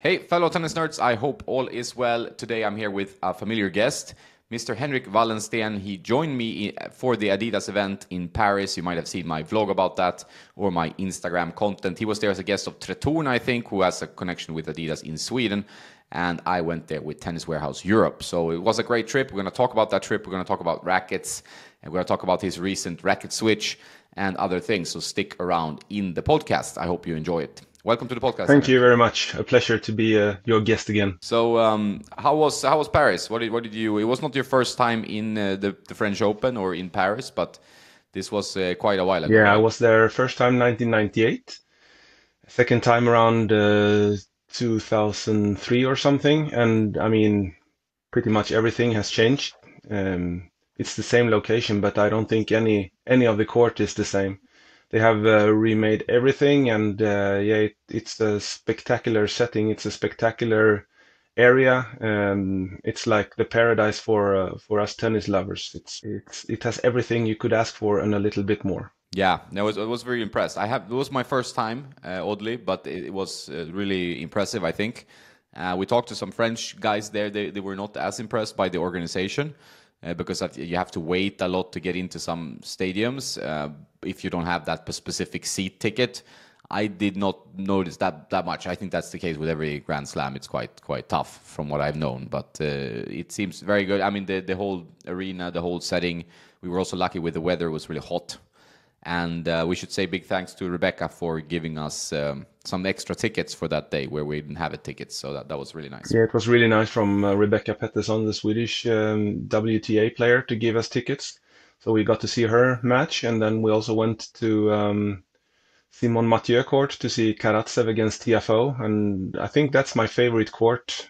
Hey, fellow tennis nerds, I hope all is well. Today I'm here with a familiar guest, Mr. Henrik Wallensten. He joined me for the Adidas event in Paris. You might have seen my vlog about that or my Instagram content. He was there as a guest of Tretorn, I think, who has a connection with Adidas in Sweden. And I went there with Tennis Warehouse Europe. So it was a great trip. We're going to talk about that trip. We're going to talk about rackets. And we're going to talk about his recent racket switch and other things. So stick around in the podcast. I hope you enjoy it. Welcome to the podcast. Thank you very much. A pleasure to be your guest again. So, how was Paris? What did you? It was not your first time in the French Open or in Paris, but this was quite a while ago. Yeah, right? I was there first time 1998, second time around 2003 or something, and I mean, pretty much everything has changed. It's the same location, but I don't think any of the court is the same. They have remade everything, and yeah, it's a spectacular setting. It's a spectacular area. It's like the paradise for us tennis lovers. It has everything you could ask for and a little bit more. Yeah, I was very impressed. It was my first time, oddly, but it was really impressive. I think we talked to some French guys there. They were not as impressed by the organization. Because you have to wait a lot to get into some stadiums if you don't have that specific seat ticket. I did not notice that much. I think that's the case with every Grand Slam. It's quite tough from what I've known, but it seems very good. I mean, the whole arena, the whole setting. We were also lucky with the weather. It was really hot. And we should say big thanks to Rebecca for giving us some extra tickets for that day where we didn't have a ticket. So that was really nice. Yeah, it was really nice from Rebecca Pettersson, the Swedish WTA player, to give us tickets. So we got to see her match, and then we also went to Simon Mathieu court to see Karatsev against TFO, and I think that's my favorite court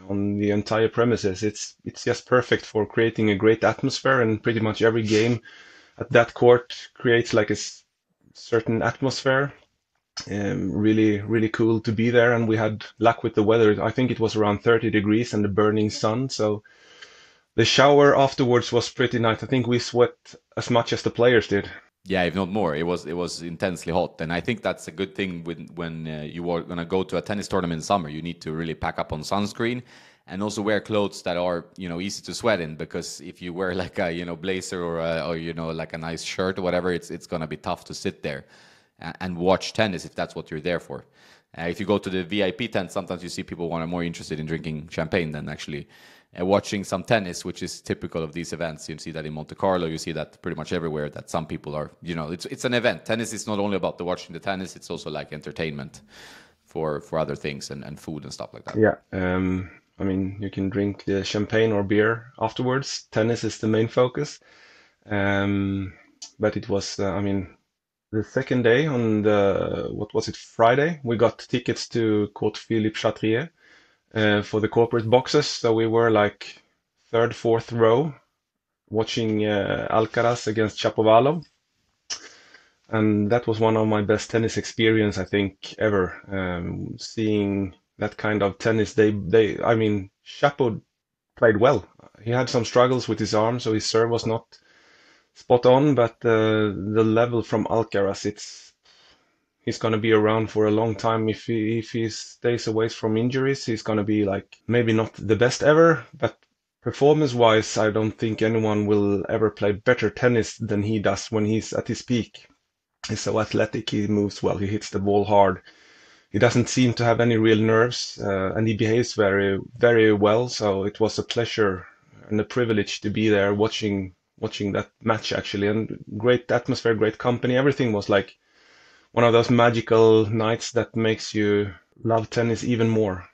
on the entire premises. It's just perfect for creating a great atmosphere, and pretty much every game at that court creates like a certain atmosphere. Really cool to be there, and we had luck with the weather. I think it was around 30 degrees and the burning sun, so the shower afterwards was pretty nice. I think we sweat as much as the players did. Yeah, if not more. It was intensely hot, and I think that's a good thing when you are going to go to a tennis tournament in summer. You need to really pack up on sunscreen, and also wear clothes that are easy to sweat in. Because if you wear like a blazer or like a nice shirt or whatever, it's going to be tough to sit there and watch tennis if that's what you're there for. If you go to the VIP tent, sometimes you see people are more interested in drinking champagne than actually watching some tennis, which is typical of these events. You see that in Monte Carlo, you see that pretty much everywhere, that some people are, it's an event. Tennis is not only about watching the tennis, it's also like entertainment for other things and food and stuff like that. Yeah, I mean, you can drink the champagne or beer afterwards. Tennis is the main focus. But it was, I mean, the second day on what was it, Friday, we got tickets to Court Philippe Chatrier for the corporate boxes. So we were like third, fourth row watching Alcaraz against Shapovalov. And that was one of my best tennis experience, I think, ever. Seeing that kind of tennis, I mean, Shapo played well. He had some struggles with his arm, so his serve was not spot on, but the level from Alcaraz, he's going to be around for a long time. If he stays away from injuries, he's going to be like maybe not the best ever, but performance-wise, I don't think anyone will ever play better tennis than he does when he's at his peak. He's so athletic, he moves well, he hits the ball hard. He doesn't seem to have any real nerves, and he behaves very, very well. So it was a pleasure and a privilege to be there watching that match, actually. And great atmosphere, great company. Everything was like one of those magical nights that makes you love tennis even more.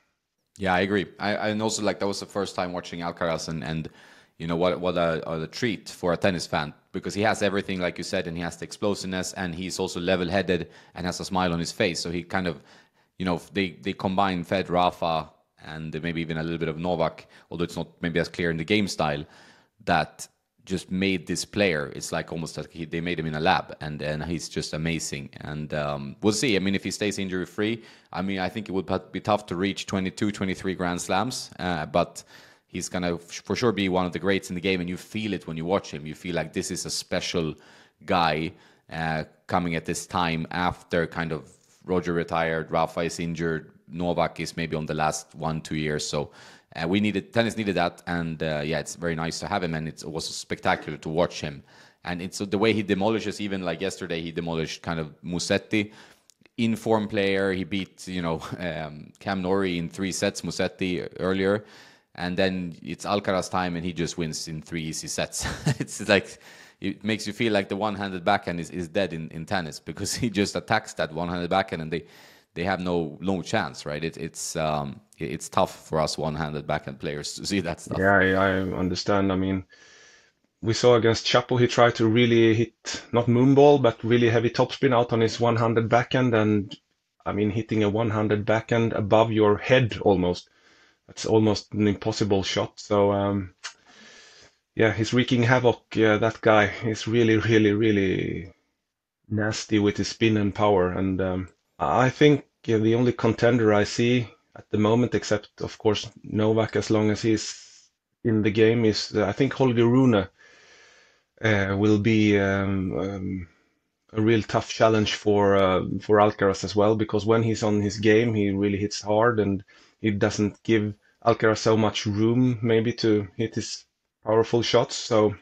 Yeah, I agree. And also like that was the first time watching Alcaraz, and what a treat for a tennis fan, because he has everything like you said, and he has the explosiveness, and he's also level-headed and has a smile on his face. So he kind of, they combine Fed, Rafa, and maybe even a little bit of Novak, although it's not maybe as clear in the game style, that just made this player. It's like almost like they made him in a lab, and he's just amazing. And we'll see. I mean, if he stays injury free, I mean, I think it would be tough to reach 22, 23 Grand Slams, but he's gonna for sure be one of the greats in the game, and you feel it when you watch him. You feel like this is a special guy coming at this time after kind of Roger retired, Rafa is injured, Novak is maybe on the last 1-2 years. So tennis needed that, and yeah, it's very nice to have him, and it was spectacular to watch him. And it's the way he demolishes, even like yesterday, he demolished kind of Musetti, in-form player. He beat, Cam Norrie in 3 sets, Musetti earlier. And then it's Alcaraz time, and he just wins in 3 easy sets. It's like, it makes you feel like the one-handed backhand is dead in tennis, because he just attacks that one-handed backhand, and they have no chance, right? It's tough for us one-handed backhand players to see that stuff. Yeah, I understand. I mean, we saw against Chapo, he tried to really hit, not moonball, but really heavy topspin out on his one-handed backhand. And I mean, hitting a one-handed backhand above your head almost, that's almost an impossible shot. So, yeah, he's wreaking havoc. Yeah, that guy is really, really, really nasty with his spin and power. And I think the only contender I see at the moment, except of course Novak, as long as he's in the game, is I think Holger Rune will be a real tough challenge for Alcaraz as well, because when he's on his game, he really hits hard, and he doesn't give Alcaraz so much room maybe to hit his powerful shots. So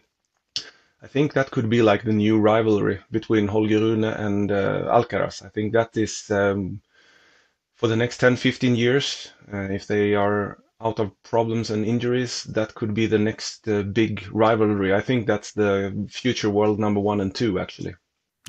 I think that could be like the new rivalry between Holger Rune and Alcaraz. I think that is for the next 10-15 years, if they are out of problems and injuries, that could be the next big rivalry. I think that's the future world number 1 and 2, actually.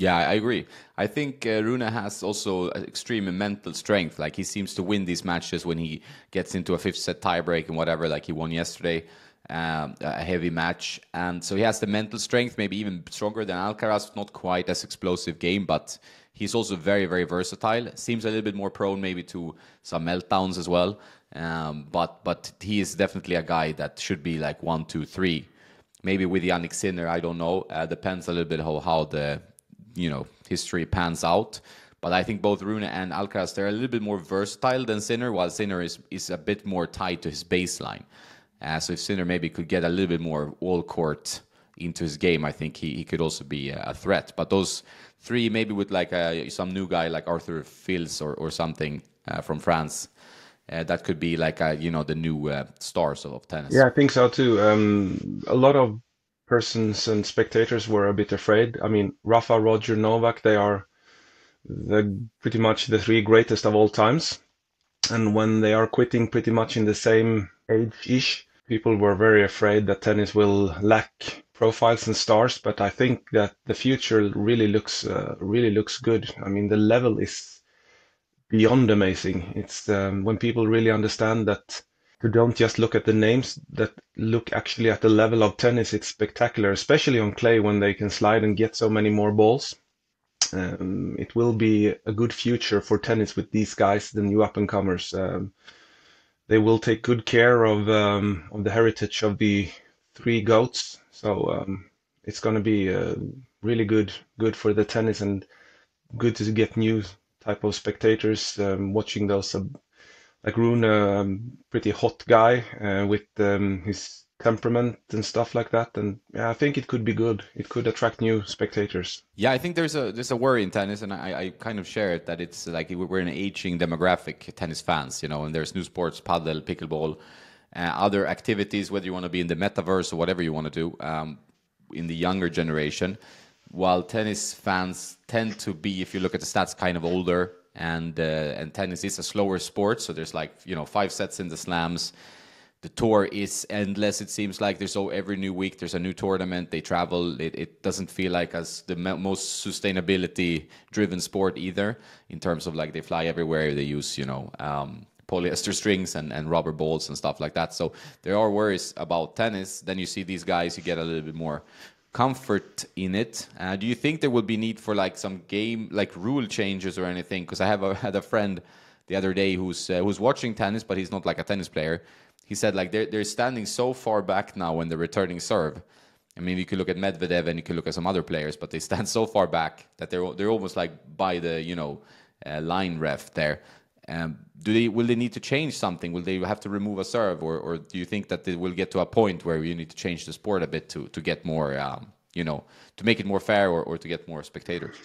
Yeah, I agree. I think Rune has also extreme mental strength. Like, he seems to win these matches when he gets into a 5th set tiebreak and whatever, like he won yesterday, a heavy match. And so he has the mental strength, maybe even stronger than Alcaraz. Not quite as explosive game, but he's also very, very versatile. Seems a little bit more prone maybe to some meltdowns as well. But he is definitely a guy that should be like 1, 2, 3. Maybe with Yannick Sinner, I don't know. Depends a little bit how the history pans out. But I think both Rune and Alcaraz, they're a little bit more versatile than Sinner, while Sinner is a bit more tied to his baseline. So if Sinner maybe could get a little bit more all-court into his game, I think he could also be a threat. But those 3, maybe with like some new guy like Arthur Fils or something from France, that could be like the new stars of tennis. Yeah, I think so too. A lot of persons and spectators were a bit afraid. I mean, Rafa, Roger, Novak, they are pretty much the 3 greatest of all times. And when they are quitting pretty much in the same age-ish, people were very afraid that tennis will lack profiles and stars. But I think that the future really looks good. I mean, the level is beyond amazing. It's when people really understand that you don't just look at the names, that look actually at the level of tennis. It's spectacular, especially on clay when they can slide and get so many more balls. It will be a good future for tennis with these guys, the new up-and-comers. They will take good care of the heritage of the 3 GOATs. So it's going to be really good for the tennis, and good to get new type of spectators watching those. Like Rune, pretty hot guy with his temperament and stuff like that. And yeah, I think it could be good. It could attract new spectators. Yeah, I think there's a worry in tennis, and I kind of share it, that it's like we're an aging demographic, tennis fans, and there's new sports, paddle, pickleball, other activities, whether you want to be in the metaverse or whatever you want to do, in the younger generation, while tennis fans tend to be, if you look at the stats, kind of older, and tennis is a slower sport, so there's 5 sets in the slams. The tour is endless. It seems like every new week there's a new tournament. They travel. It doesn't feel like as the most sustainability-driven sport either, in terms of like they fly everywhere. They use polyester strings and rubber balls and stuff like that. So there are worries about tennis. Then you see these guys, you get a little bit more comfort in it. Do you think there will be need for like some game, like rule changes or anything? Because I had a friend the other day who's watching tennis, but he's not like a tennis player. He said like they're standing so far back now when they're returning serve. I mean, you could look at Medvedev and you could look at some other players, but they stand so far back that they're almost like by the line ref there. Will they need to change something? Will they have to remove a serve, or do you think that they will get to a point where you need to change the sport a bit to get more, to make it more fair, or to get more spectators?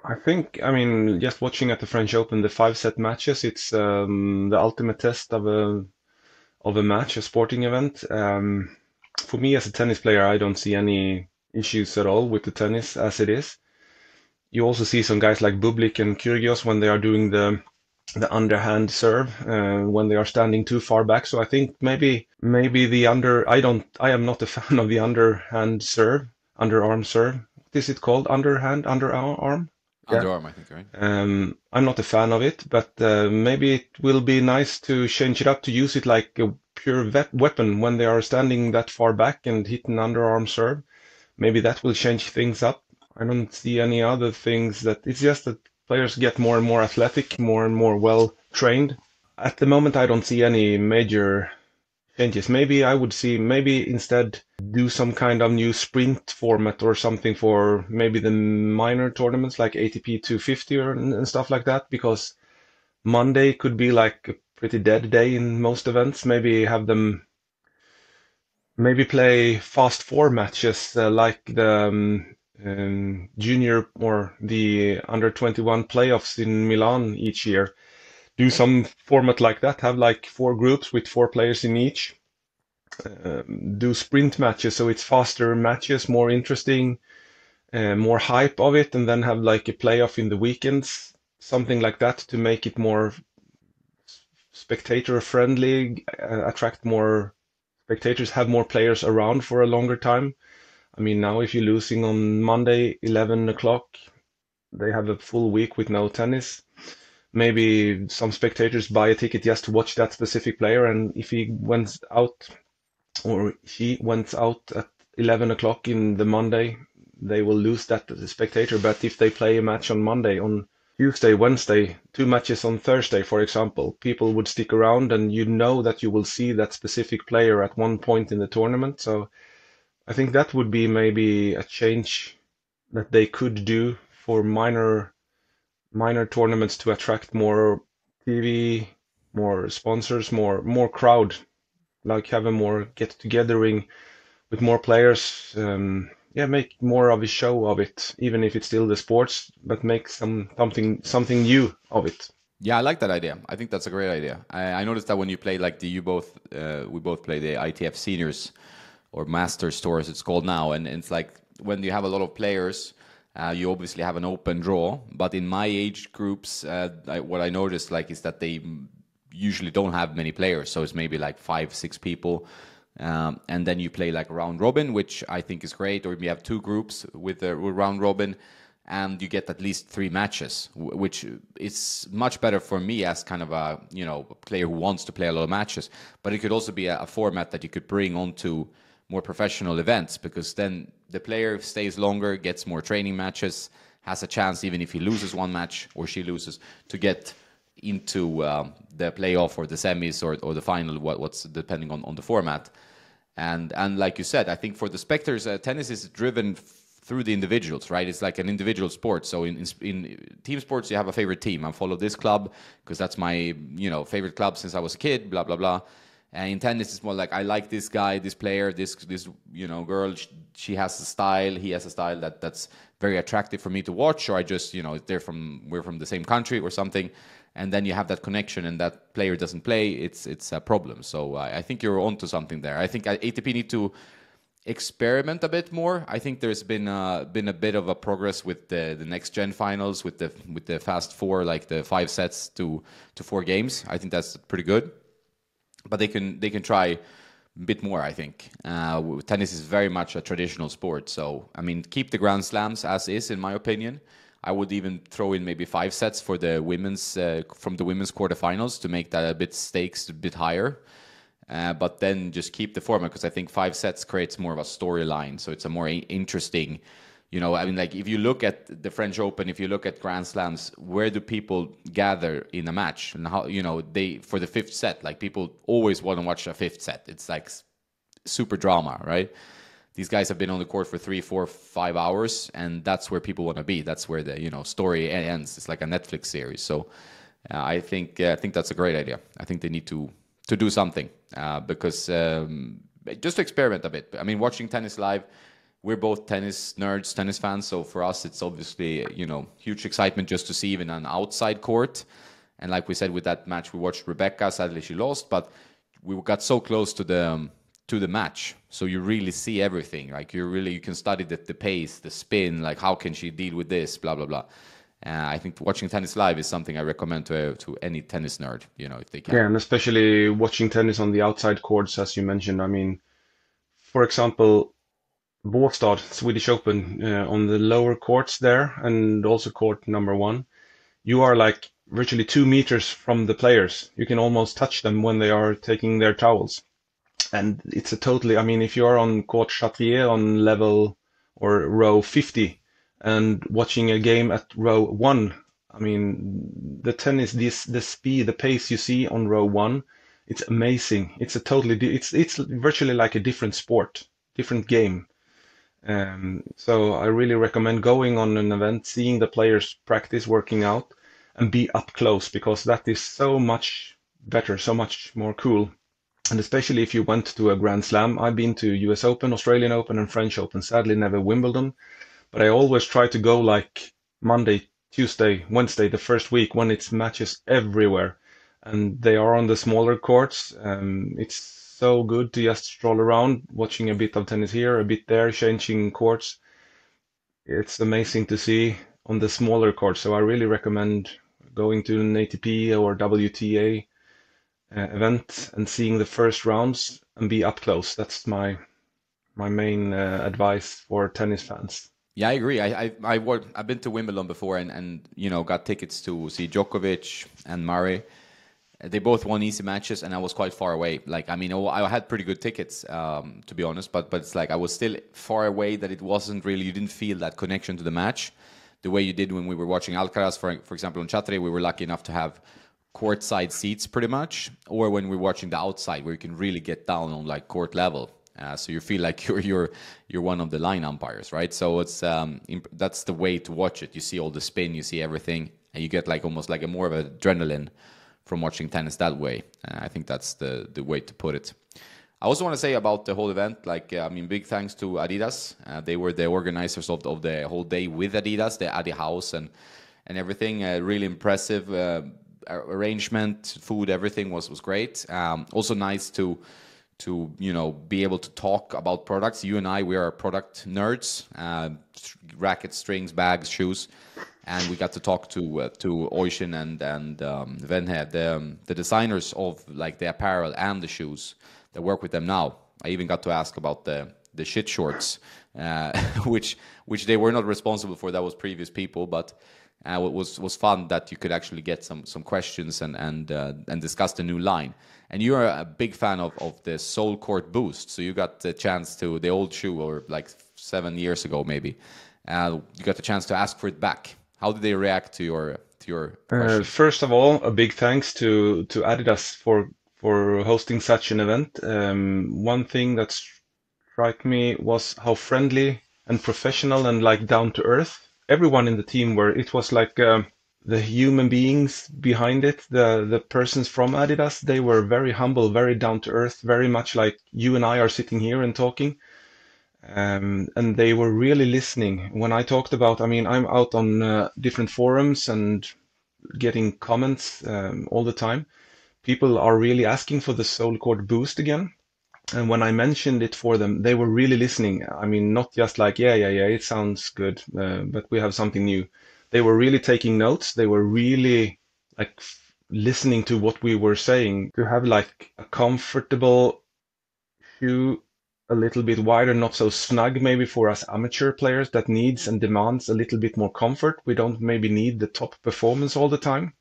I think, I mean, just watching at the French Open, the five-set matches, it's the ultimate test of a match, a sporting event. For me as a tennis player, I don't see any issues at all with the tennis as it is. You also see some guys like Bublik and Kyrgios when they are doing the underhand serve when they are standing too far back. So I think maybe the I am not a fan of the underhand serve, underarm serve. What is it called? Underhand, underarm? Yeah. Underarm, I think, right? I'm not a fan of it, but maybe it will be nice to change it up to use it like a pure weapon when they are standing that far back and hit an underarm serve. Maybe that will change things up. I don't see any other things that it's just that players get more and more athletic, more and more well trained. At the moment, I don't see any major changes. Maybe I would see maybe instead do some kind of new sprint format or something for maybe the minor tournaments like ATP 250 and stuff like that, because Monday could be like a pretty dead day in most events. Maybe have them maybe play fast four matches like the junior or the under 21 playoffs in Milan each year. Do some format like that, have like four groups with four players in each. Do sprint matches so it's faster matches, more interesting, more hype of it, and then have like a playoff in the weekends, something like that to make it more spectator friendly, attract more spectators, have more players around for a longer time. I mean, now if you're losing on Monday, 11 o'clock, they have a full week with no tennis. Maybe some spectators buy a ticket just to watch that specific player, and if he went out or she went out at 11 o'clock in the Monday, they will lose that as a spectator. But if they play a match on Monday, on Tuesday, Wednesday, two matches on Thursday, for example, people would stick around and you know that you will see that specific player at one point in the tournament. So I think that would be maybe a change that they could do for minor tournaments to attract more TV, more sponsors, more crowd, like have a more get-togethering with more players. Yeah, make more of a show of it, even if it's still the sports, but make something new of it. Yeah, I like that idea. I think that's a great idea. I noticed that when you play like we both play the ITF seniors or Masters tours, it's called now, and it's like when you have a lot of players, you obviously have an open draw. But in my age groups, what I noticed like is that they usually don't have many players, so it's maybe like 5, 6 people, and then you play like round robin, which I think is great. Or you have two groups with the round robin, and you get at least 3 matches, which is much better for me as kind of a player who wants to play a lot of matches. But it could also be a format that you could bring onto more professional events, because then the player stays longer, gets more training matches, has a chance, even if he loses one match or she loses, to get into the playoff or the semis or the final, what's depending on the format. And like you said, I think for the spectators, tennis is driven through the individuals, right? It's like an individual sport. So in team sports, you have a favorite team. I follow this club because that's my favorite club since I was a kid. Blah blah blah. And in tennis, it's more like I like this guy, this player, this girl. She has a style. He has a style that's very attractive for me to watch. Or I just we're from the same country or something. And then you have that connection, and that player doesn't play. It's a problem. So I think you're onto something there. I think ATP need to experiment a bit more. I think there's been a bit of a progress with the next gen finals with the fast four, like the 5 sets to 4 games. I think that's pretty good. But they can try a bit more, I think. Tennis is very much a traditional sport. So, I mean, keep the Grand Slams as is, in my opinion. I would even throw in maybe 5 sets for the women's from the women's quarterfinals to make that a bit stakes a bit higher. But then just keep the format, because I think 5 sets creates more of a storyline. So it's a more interesting, I mean, like if you look at the French Open, if you look at Grand Slams, where do people gather in a match? And how, they, for the 5th set, like people always want to watch a 5th set. It's like super drama, right? These guys have been on the court for 3, 4, 5 hours, and that's where people want to be. That's where the story ends. It's like a Netflix series. So I think that's a great idea. I think they need to do something because just to experiment a bit. I mean, watching tennis live, we're both tennis nerds, tennis fans. So for us, it's obviously, huge excitement just to see even an outside court. And like we said, with that match, we watched Rebecca. Sadly, she lost, but we got so close to the match. So you really see everything. Like you can study the pace, the spin, like how can she deal with this, blah, blah, blah. I think watching tennis live is something I recommend to any tennis nerd, if they can. Yeah, and especially watching tennis on the outside courts, as you mentioned. I mean, for example, Båstad, Swedish Open, on the lower courts there, and also court number one, you are like virtually 2 meters from the players. You can almost touch them when they are taking their towels. And it's a totally, I mean, if you are on court Chatrier on level or row 50 and watching a game at row one, I mean, the tennis, the speed, the pace you see on row one, it's amazing. It's a totally, it's virtually like a different sport, different game. So I really recommend going on an event, seeing the players practice, working out, and be up close because that is so much better, so much more cool. And especially if you went to a Grand Slam. I've been to US Open, Australian Open, and French Open. Sadly, never Wimbledon. But I always try to go like Monday, Tuesday, Wednesday, the first week when it's matches everywhere. And they are on the smaller courts. It's so good to just stroll around, watching a bit of tennis here, a bit there, changing courts. It's amazing to see on the smaller courts. So I really recommend going to an ATP or WTA event and seeing the first rounds and be up close. That's my main advice for tennis fans. Yeah, I agree. I've been to Wimbledon before and got tickets to see Djokovic and Murray. They both won easy matches, and I was quite far away. Like, I mean, I had pretty good tickets, to be honest, but it's like I was still far away that it wasn't really, you didn't feel that connection to the match the way you did when we were watching Alcaraz, for example, on Chatrier. We were lucky enough to have courtside seats pretty much, or when we're watching the outside where you can really get down on like court level. So you feel like you're one of the line umpires, right? So it's that's the way to watch it. You see all the spin, you see everything, and you get like almost like a more of adrenaline from watching tennis that way. I think that's the way to put it. I also want to say about the whole event, like, I mean, big thanks to Adidas. They were the organizers of the whole day with Adidas, the Adi House and everything. Really impressive arrangement, food, everything was great. Also nice to be able to talk about products. You and I, we are product nerds, rackets, strings, bags, shoes. And we got to talk to Oisin and Venhe, the designers of like the apparel and the shoes that work with them now. I even got to ask about the shit shorts, which they were not responsible for. That was previous people, but it was fun that you could actually get some questions and discuss the new line. And you are a big fan of the Soul Court Boost, so you got the chance to the old shoe, or like 7 years ago maybe. You got the chance to ask for it back. How did they react to your question? First of all, a big thanks to Adidas for hosting such an event. One thing that struck me was how friendly and professional and like down to earth everyone in the team were. It was like the human beings behind it, the persons from Adidas. They were very humble, very down to earth, very much like you and I are sitting here and talking. And they were really listening when I talked about. I mean, I'm out on different forums and getting comments all the time. People are really asking for the Soul Cord Boost again. And when I mentioned it for them, they were really listening. I mean, not just like, yeah, it sounds good, but we have something new. They were really taking notes. They were really like listening to what we were saying. To have like a comfortable shoe, a little bit wider, not so snug maybe for us amateur players that needs and demands a little bit more comfort. We don't maybe need the top performance all the time.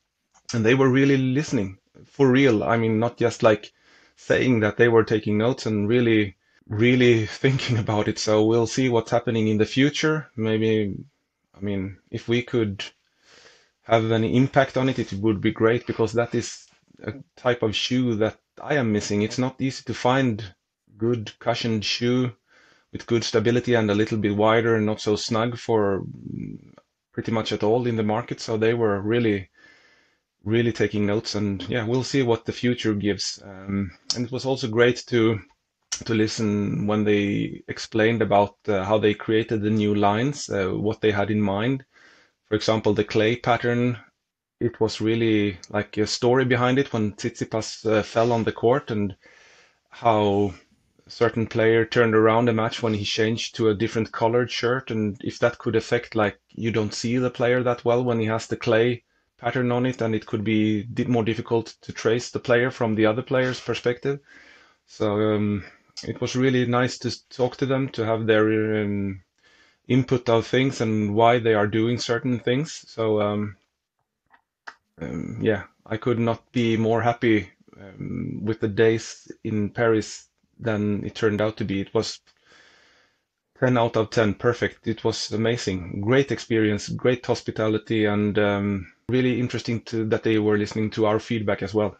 And they were really listening for real. I mean, not just like saying that, they were taking notes and really, really thinking about it. So we'll see what's happening in the future. Maybe, I mean, if we could have any impact on it, it would be great because that is a type of shoe that I am missing. It's not easy to find good cushioned shoe with good stability and a little bit wider and not so snug for pretty much at all in the market. So they were really, really taking notes, and yeah, we'll see what the future gives. And it was also great to to listen when they explained about how they created the new lines, what they had in mind. For example, the clay pattern, it was really like a story behind it when Tsitsipas fell on the court, and how a certain player turned around a match when he changed to a different colored shirt, and if that could affect, like, you don't see the player that well when he has the clay pattern on it, and it could be more difficult to trace the player from the other player's perspective. So it was really nice to talk to them, to have their input of things and why they are doing certain things. So yeah, I could not be more happy with the days in Paris than it turned out to be. It was 10 out of 10, perfect. It was amazing. Great experience, great hospitality, and really interesting that they were listening to our feedback as well.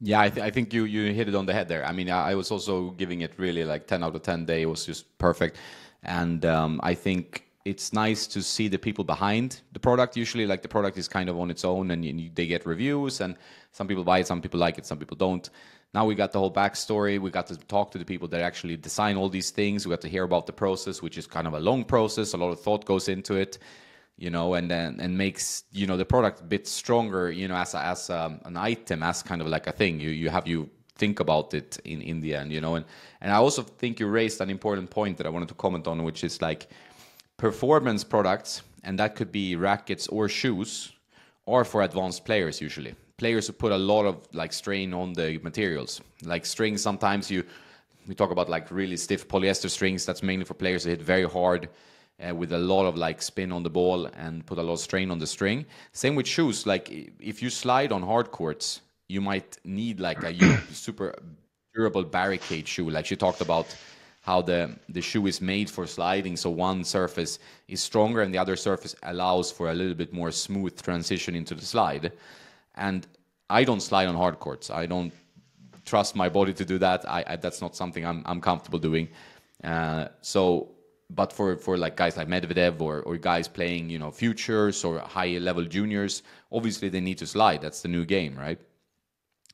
Yeah, I think you hit it on the head there. I mean, I was also giving it really like 10 out of 10 day. It was just perfect. And I think it's nice to see the people behind the product. Usually, like, the product is kind of on its own, and they get reviews, and some people buy it, some people like it, some people don't. Now we got the whole backstory. We got to talk to the people that actually design all these things. We got to hear about the process, which is kind of a long process. A lot of thought goes into it, and makes, the product a bit stronger, as an item, as kind of like a thing. You think about it in the end, and I also think you raised an important point that I wanted to comment on, which is like performance products, and that could be rackets or shoes, are for advanced players usually. Players who put a lot of like strain on the materials, like strings. Sometimes we talk about like really stiff polyester strings. That's mainly for players who hit very hard with a lot of like spin on the ball and put a lot of strain on the string. Same with shoes. Like, if you slide on hard courts, you might need like a super durable barricade shoe. Like she talked about how the shoe is made for sliding, so one surface is stronger and the other surface allows for a little bit more smooth transition into the slide. And I don't slide on hard courts. I don't trust my body to do that. That's not something I'm comfortable doing. But for like guys like Medvedev or guys playing, futures or high level juniors, obviously they need to slide. That's the new game, right?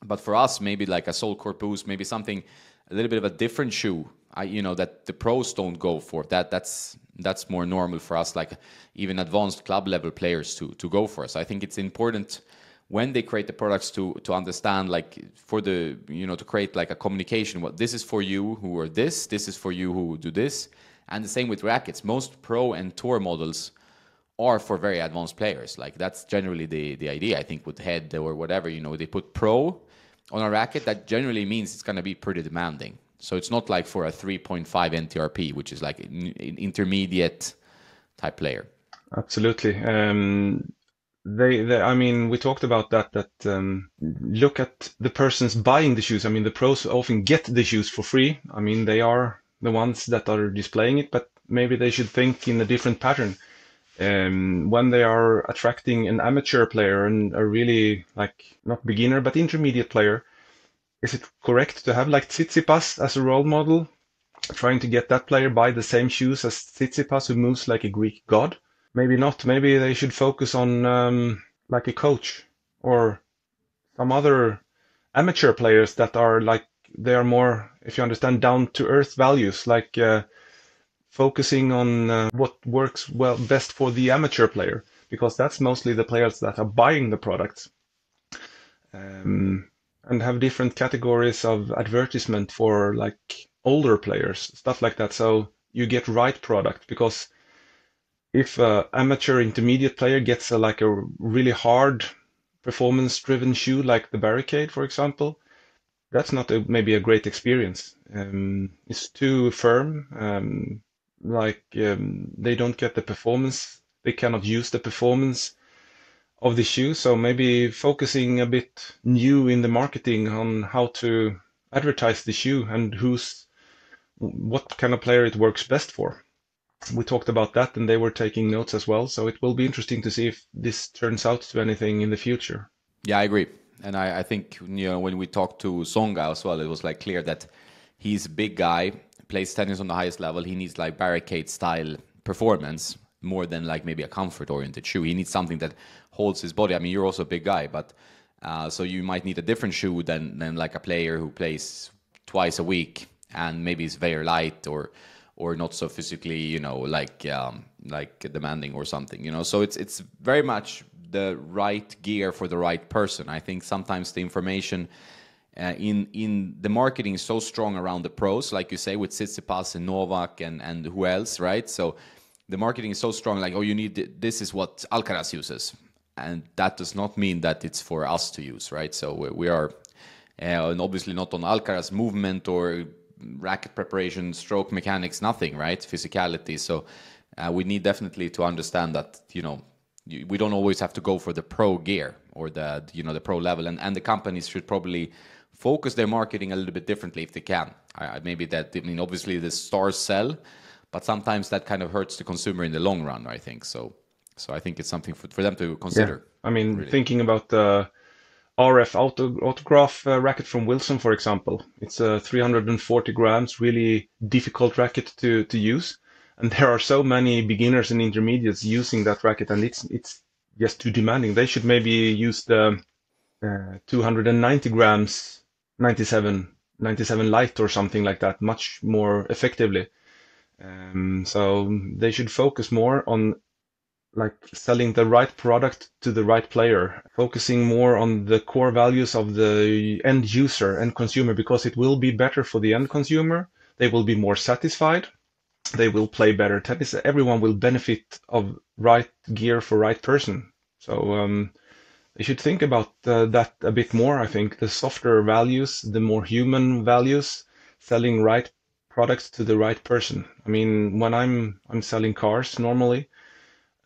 But for us, maybe like a Soul Core Boost, maybe something a little bit of a different shoe, that the pros don't go for. That's more normal for us, like even advanced club level players to go for. So I think it's important when they create the products to understand, like, for the, to create like a communication. What this is for you who are this is for you who do this. And the same with rackets. Most pro and tour models are for very advanced players. Like, that's generally the idea, I think, with Head or whatever. They put pro on a racket. That generally means it's going to be pretty demanding. So it's not like for a 3.5 NTRP, which is like an intermediate type player. Absolutely. I mean, we talked about that look at the persons buying the shoes. I mean, the pros often get the shoes for free. I mean, they are the ones that are displaying it, but maybe they should think in a different pattern. When they are attracting an amateur player and a really, like, not beginner, but intermediate player, is it correct to have like Tsitsipas as a role model, trying to get that player buy the same shoes as Tsitsipas, who moves like a Greek god? Maybe not. Maybe they should focus on like a coach or some other amateur players that are like, they are more, if you understand, down to earth values, like focusing on what works well best for the amateur player, because that's mostly the players that are buying the products. And have different categories of advertisement for like older players, stuff like that. So you get right product, because if an amateur intermediate player gets like a really hard performance driven shoe like the Barricade, for example, that's not maybe a great experience. It's too firm. They don't get the performance. They cannot use the performance of the shoe. So maybe focusing a bit new in the marketing on how to advertise the shoe and what kind of player it works best for. We talked about that, and they were taking notes as well. So it will be interesting to see if this turns out to anything in the future. Yeah, I agree. And I think, when we talked to Songa as well, it was like clear that he's a big guy, plays tennis on the highest level. He needs like Barricade style performance more than like maybe a comfort oriented shoe. He needs something that holds his body. I mean, you're also a big guy, but so you might need a different shoe than like a player who plays twice a week and maybe it's very light or not so physically, like demanding or something, So it's very much the right gear for the right person. I think sometimes the information in the marketing is so strong around the pros, like you say, with Tsitsipas and Novak and who else, right? So the marketing is so strong, like, oh, you need this is what Alcaraz uses, and that does not mean that it's for us to use, right? So we are, and obviously not on Alcaraz movement or racket preparation, stroke mechanics, nothing, right? Physicality. So we need definitely to understand that, we don't always have to go for the pro gear or the pro level, and the companies should probably focus their marketing a little bit differently if they can. Obviously the stars sell, but sometimes that kind of hurts the consumer in the long run, I think. So I think it's something for them to consider. Yeah. Really. Thinking about the RF autograph racket from Wilson, for example, it's a 340 grams, really difficult racket to use. And there are so many beginners and intermediates using that racket, and it's just too demanding. They should maybe use the 290 grams 97 light or something like that, much more effectively. So they should focus more on like selling the right product to the right player, focusing more on the core values of the end user and consumer, because it will be better for the end consumer. They will be more satisfied. They will play better tennis. Everyone will benefit of right gear for right person. So they should think about that a bit more. I think the softer values, the more human values, selling right products to the right person. When I'm selling cars normally,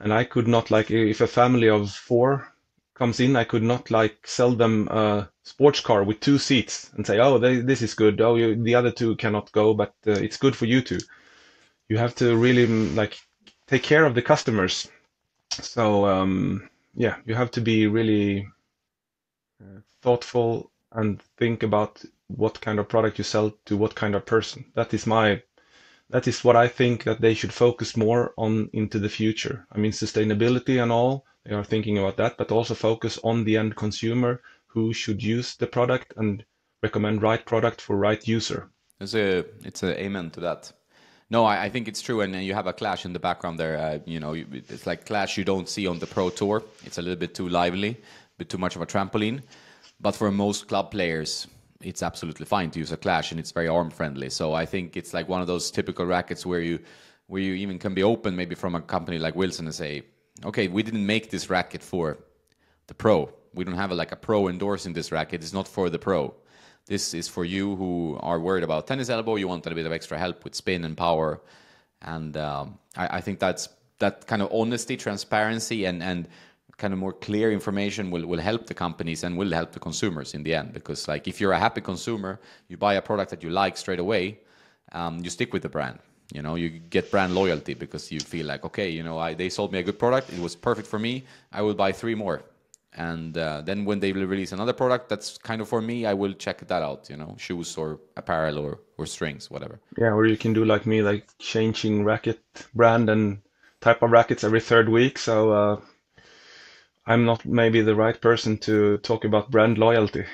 and I could not, like, if a family of 4 comes in, I could not like sell them a sports car with 2 seats and say, oh, this is good. Oh, the other 2 cannot go, but it's good for you two. You have to really like take care of the customers. So yeah, you have to be really thoughtful and think about what kind of product you sell to what kind of person. That is what I think that they should focus more on into the future. Sustainability and all, they are thinking about that, but also focus on the end consumer who should use the product and recommend right product for right user. It's a amen to that. No, I think it's true, and you have a clash in the background there. It's like clash you don't see on the pro tour. It's a little bit too lively, a bit too much of a trampoline. But for most club players, it's absolutely fine to use a clash, and it's very arm friendly. So I think it's like one of those typical rackets where you even can be open, maybe from a company like Wilson, and say, okay, we didn't make this racket for the pro. We don't have a pro endorsing this racket. It's not for the pro. This is for you who are worried about tennis elbow. You want a little bit of extra help with spin and power. And I think that kind of honesty, transparency, and kind of more clear information will help the companies and will help the consumers in the end. Because like if you're a happy consumer, you buy a product that you like straight away, you stick with the brand. You get brand loyalty because you feel like, okay, they sold me a good product. It was perfect for me. I will buy 3 more. And then when they release another product that's kind of for me, I will check that out, shoes or apparel or strings, whatever. Yeah, or you can do like me, like changing racket brand and type of rackets every 3rd week. So I'm not maybe the right person to talk about brand loyalty.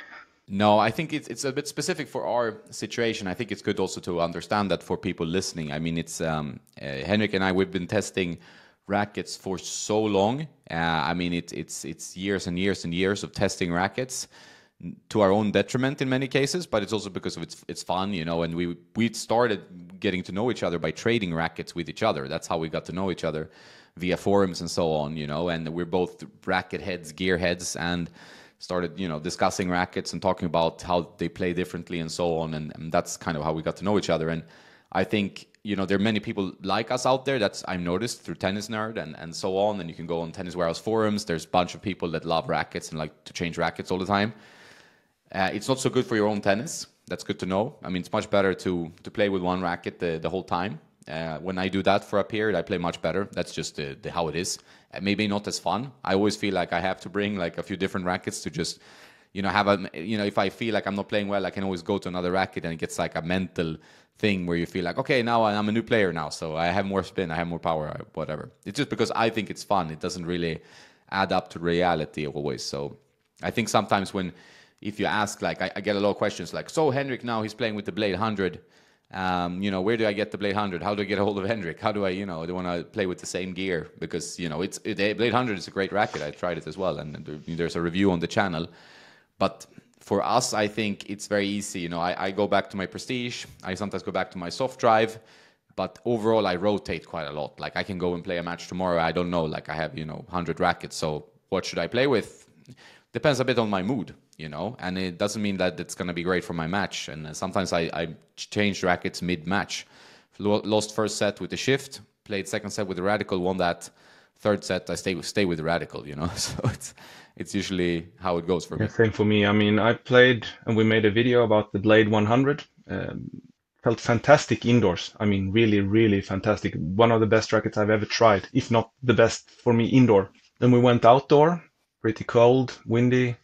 No, I think it's a bit specific for our situation. I think it's good also to understand that for people listening. It's Henrik and I, we've been testing rackets for so long. It's years and years and years of testing rackets to our own detriment in many cases, but it's also because of it's fun, and we started getting to know each other by trading rackets with each other. That's how we got to know each other, via forums and so on, and we're both racket heads, gear heads, and started, discussing rackets and talking about how they play differently and so on, and that's kind of how we got to know each other. And I think there are many people like us out there. That's I've noticed through Tennis Nerd and so on. And you can go on Tennis Warehouse forums. There's a bunch of people that love rackets and like to change rackets all the time. It's not so good for your own tennis. That's good to know. It's much better to play with one racket the whole time. When I do that for a period, I play much better. That's just how it is. Maybe not as fun. I always feel like I have to bring like a few different rackets to just, have if I feel like I'm not playing well, I can always go to another racket, and it gets like a mental thing where you feel like, okay, now I'm a new player now, so I have more spin, I have more power, whatever. It's just because I think it's fun. It doesn't really add up to reality always. So I think sometimes if you ask, like I get a lot of questions like, so Henrik now he's playing with the Blade 100, Where do I get the Blade 100? How do I get a hold of Henrik? How do I, do I want to play with the same gear? Because, Blade 100 is a great racket. I tried it as well. And there's a review on the channel. But for us, I think it's very easy. I go back to my Prestige. I sometimes go back to my soft drive. But overall, I rotate quite a lot. Like I can go and play a match tomorrow. I don't know. Like I have, 100 rackets. So what should I play with? Depends a bit on my mood, and it doesn't mean that it's going to be great for my match. And sometimes I change rackets mid-match. Lost first set with the shift, played second set with the Radical, won that. Third set, I stay with the Radical, So it's usually how it goes for me. Yeah, same for me. I mean, I played and we made a video about the Blade 100. Felt fantastic indoors. I mean, really, really fantastic. One of the best rackets I've ever tried, if not the best for me indoor. Then we went outdoor, pretty cold, windy,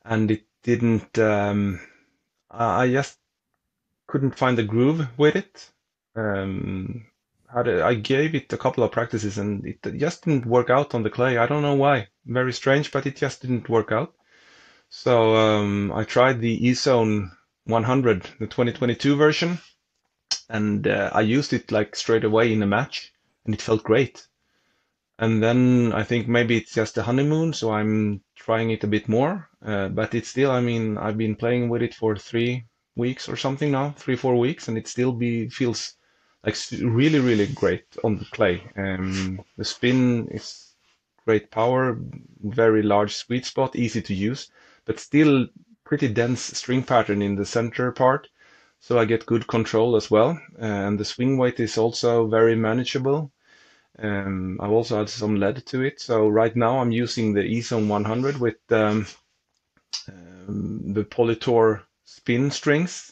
and it didn't. I just couldn't find the groove with it. I gave it a couple of practices and it just didn't work out on the clay. I don't know why. Very strange, but it just didn't work out. So I tried the E-Zone 100, the 2022 version, and I used it like straight away in a match, and it felt great. And then I think maybe it's just a honeymoon, so I'm trying it a bit more. But it's still, I mean, I've been playing with it for 3 weeks or something now, 3, 4 weeks, and it still feels like really, really great on the clay. The spin is great power, very large sweet spot, easy to use, but still pretty dense string pattern in the center part. So I get good control as well. And the swing weight is also very manageable. I've also had some lead to it. So right now I'm using the E-Zone 100 with the Polytor spin strings.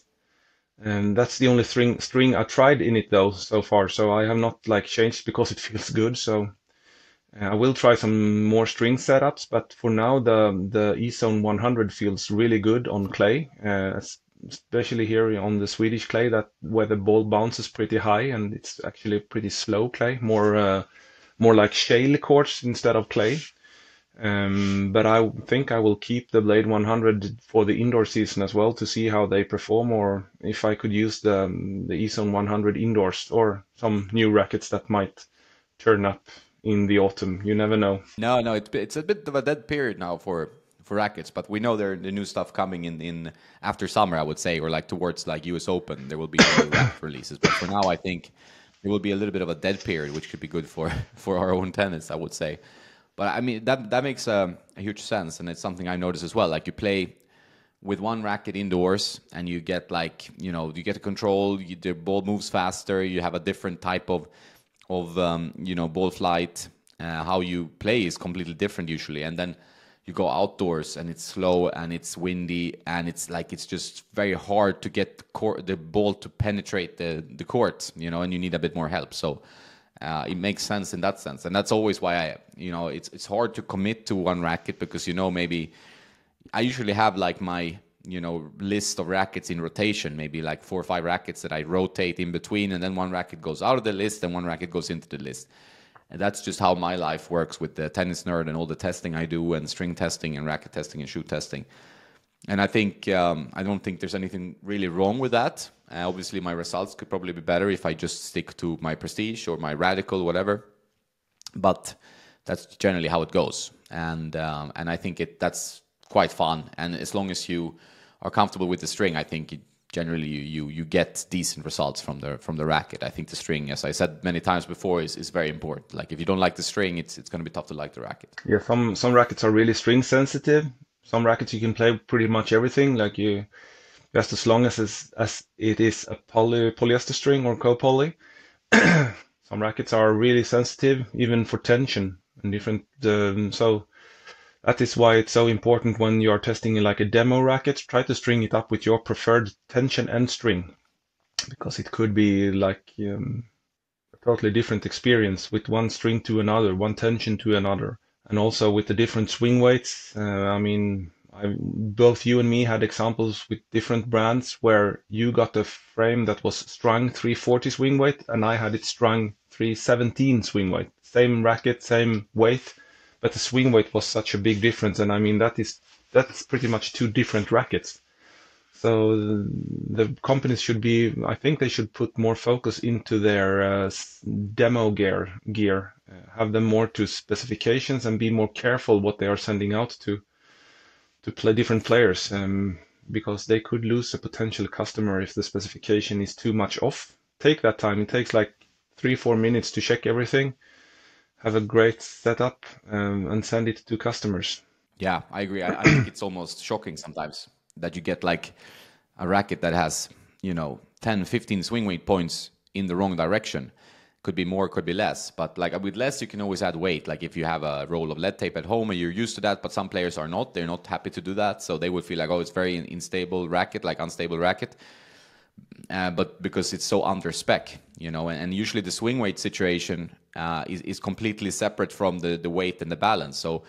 And that's the only string I tried in it though so far. So I have not like changed because it feels good. So I will try some more string setups, but for now the E-Zone 100 feels really good on clay, especially here on the Swedish clay where the ball bounces pretty high and it's actually pretty slow clay, more like shale courts instead of clay. But I think I will keep the Blade 100 for the indoor season as well to see how they perform, or if I could use the E-Zone 100 indoors or some new rackets that might turn up in the autumn. You never know. No, it's a bit of a dead period now for rackets, but we know there the new stuff coming in after summer, I would say, or like towards like US Open, there will be new racket releases. But for now, I think there will be a little bit of a dead period, which could be good for our own tennis, I would say. But I mean that makes a huge sense, and it's something I notice as well. Like you play with one racket indoors, and you get like you get the control. The ball moves faster. You have a different type of ball flight. How you play is completely different usually, and then you go outdoors and it's slow and it's windy and it's just very hard to get the ball to penetrate the court, and you need a bit more help. So it makes sense in that sense, and that's always why it's hard to commit to one racket because maybe I usually have like my list of rackets in rotation, maybe like 4 or 5 rackets that I rotate in between, and then one racket goes out of the list and one racket goes into the list. And that's just how my life works with the Tennis Nerd and all the testing I do and string testing and racket testing and shoe testing. And I think I don't think there's anything really wrong with that. Obviously, my results could probably be better if I just stick to my Prestige or my Radical, whatever. But that's generally how it goes, and I think that's quite fun. And as long as you are comfortable with the string, I think generally you get decent results from the racket. I think the string, as I said many times before, is very important. Like if you don't like the string, it's going to be tough to like the racket. Yeah, some rackets are really string sensitive. Some rackets you can play pretty much everything, like just as long as it is a polyester string or co-poly. Some rackets are really sensitive, even for tension and different. So that is why it's so important when you are testing like a demo racket, try to string it up with your preferred tension and string, because it could be like a totally different experience with one string to another, one tension to another, and also with the different swing weights. I mean, both you and me had examples with different brands where you got a frame that was strung 340 swing weight and I had it strung 317 swing weight. Same racket, same weight, but the swing weight was such a big difference. And I mean, that's pretty much 2 different rackets. So the companies should be, I think they should put more focus into their demo gear, have them more to specifications and be more careful what they are sending out to play different players, because they could lose a potential customer if the specification is too much off. Take that time. It takes like 3-4 minutes to check everything, have a great setup, and send it to customers. Yeah, I agree. I think it's almost shocking sometimes that you get like a racket that has, 10, 15 swing weight points in the wrong direction. Could be more, could be less. But like with less, you can always add weight. Like if you have a roll of lead tape at home and you're used to that, but some players are not, they're not happy to do that. So they would feel like, oh, it's very unstable racket, like unstable racket. But because it's so under spec, and usually the swing weight situation is completely separate from the weight and the balance. So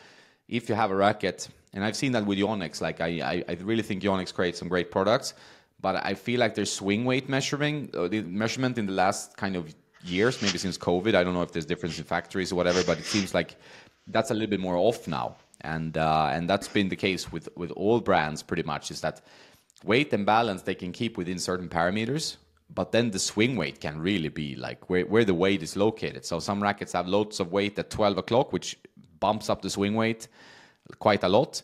if you have a racket, and I've seen that with Yonex, like I really think Yonex creates some great products, but I feel like their swing weight the measurement in the last kind of years, maybe since COVID, I don't know if there's difference in factories or whatever, but it seems like that's a little bit more off now. And that's been the case with all brands pretty much, is that weight and balance they can keep within certain parameters, but then the swing weight can really be like where the weight is located. So some rackets have loads of weight at 12 o'clock, which bumps up the swing weight quite a lot.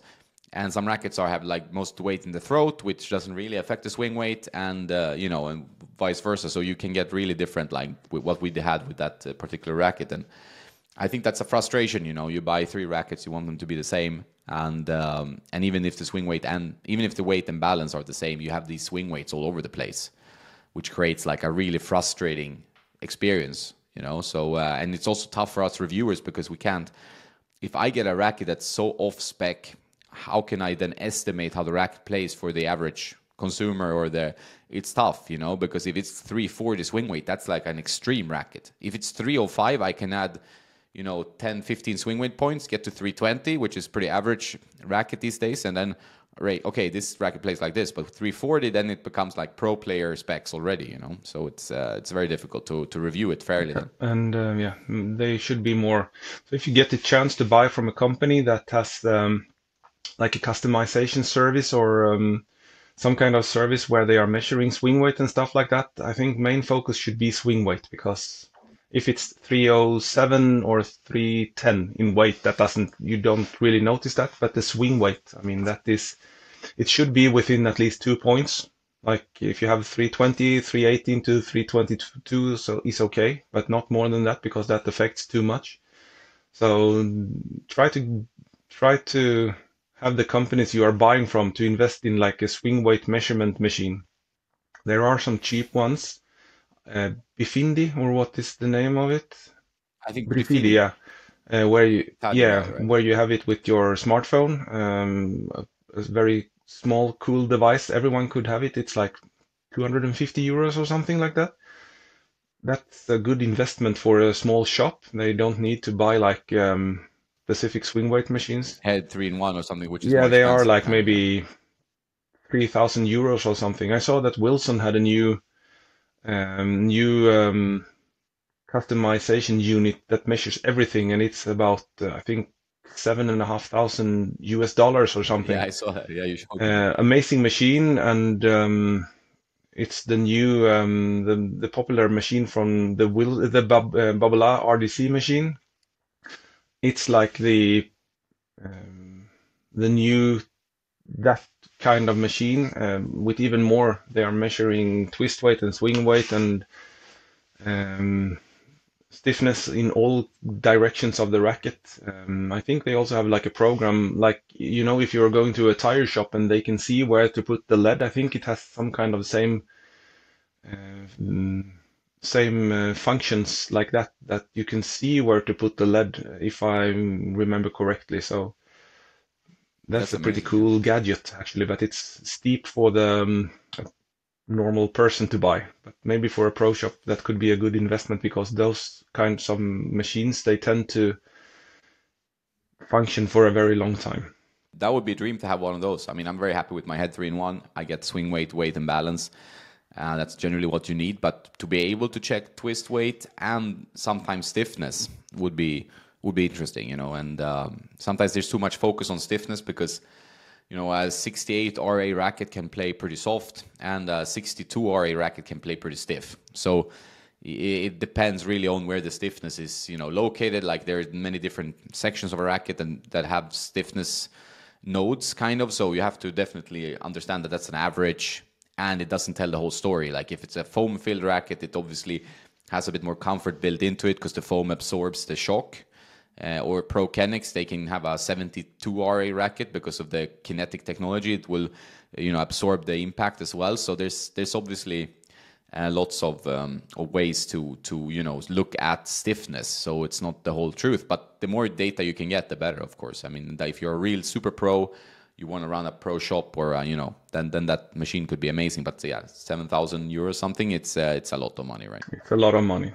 And some rackets have like most weight in the throat, which doesn't really affect the swing weight, and and vice versa. So you can get really different, like with what we had with that particular racket. And I think that's a frustration. You buy 3 rackets, you want them to be the same, and even if the swing weight and even if the weight and balance are the same, you have these swing weights all over the place, which creates like a really frustrating experience. So and it's also tough for us reviewers because we can't. If I get a racket that's so off spec, how can I then estimate how the racket plays for the average consumer it's tough, because if it's 340 swing weight, that's like an extreme racket. If it's 305, I can add, 10, 15 swing weight points, get to 320, which is pretty average racket these days. And then, okay, this racket plays like this, but 340, then it becomes like pro player specs already, So it's very difficult to review it fairly. Yeah. And they should be more. So if you get the chance to buy from a company that has like a customization service or some kind of service where they are measuring swing weight and stuff like that, I think main focus should be swing weight, because if it's 307 or 310 in weight, you don't really notice that, but the swing weight, I mean, it should be within at least 2 points. Like if you have 320, 318 to 322, so it's okay, but not more than that, because that affects too much. So try to have the companies you are buying from to invest in like a swing weight measurement machine. There are some cheap ones, Bifindi, or what is the name of it? I think Brifidi, yeah. Where you have it with your smartphone, a very small, cool device. Everyone could have it. It's like 250 euros or something like that. That's a good investment for a small shop. They don't need to buy like specific swing weight machines. Head 3-in-1 or something, which is Yeah, more they are expensive, like maybe 3,000 euros or something. I saw that Wilson had a new customization unit that measures everything, and it's about I think $7,500 or something. Yeah, I saw that. Yeah, you showed me. Amazing machine, and it's the new the popular machine from the Babolat RDC machine. It's like the new that kind of machine with even more. They are measuring twist weight and swing weight and stiffness in all directions of the racket. I think they also have like a program, like, if you're going to a tire shop and they can see where to put the lead. I think it has some kind of same functions like that you can see where to put the lead, if I remember correctly. So that's a pretty cool gadget, actually, but it's steep for the normal person to buy. But maybe for a pro shop, that could be a good investment, because those kinds of machines, they tend to function for a very long time. That would be a dream to have one of those. I mean, I'm very happy with my Head 3-in-1. I get swing weight, weight, and balance. That's generally what you need. But to be able to check twist weight and sometimes stiffness would be interesting, And sometimes there's too much focus on stiffness because A 68 RA racket can play pretty soft, and a 62 RA racket can play pretty stiff. So it depends really on where the stiffness is, located. Like there are many different sections of a racket and that have stiffness nodes, kind of. So you have to definitely understand that that's an average, and it doesn't tell the whole story. Like if it's a foam-filled racket, it obviously has a bit more comfort built into it because the foam absorbs the shock. Or Pro Kenix, they can have a 72 RA racket because of the kinetic technology. It will, absorb the impact as well. So there's obviously lots of ways to look at stiffness. So it's not the whole truth, but the more data you can get, the better, of course. I mean, if you're a real super pro, you want to run a pro shop, or then that machine could be amazing. But yeah, 7,000 euros something, it's a lot of money, right? It's a lot of money.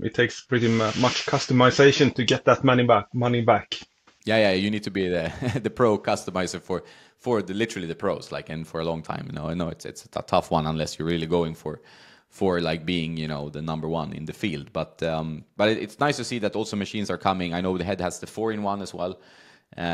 It takes pretty much customization to get that money back. Money back. Yeah, you need to be the the pro customizer for literally the pros, like, and for a long time. I know it's a tough one unless you're really going for like being the number one in the field. But it's nice to see that also machines are coming. I know the Head has the 4-in-1 as well.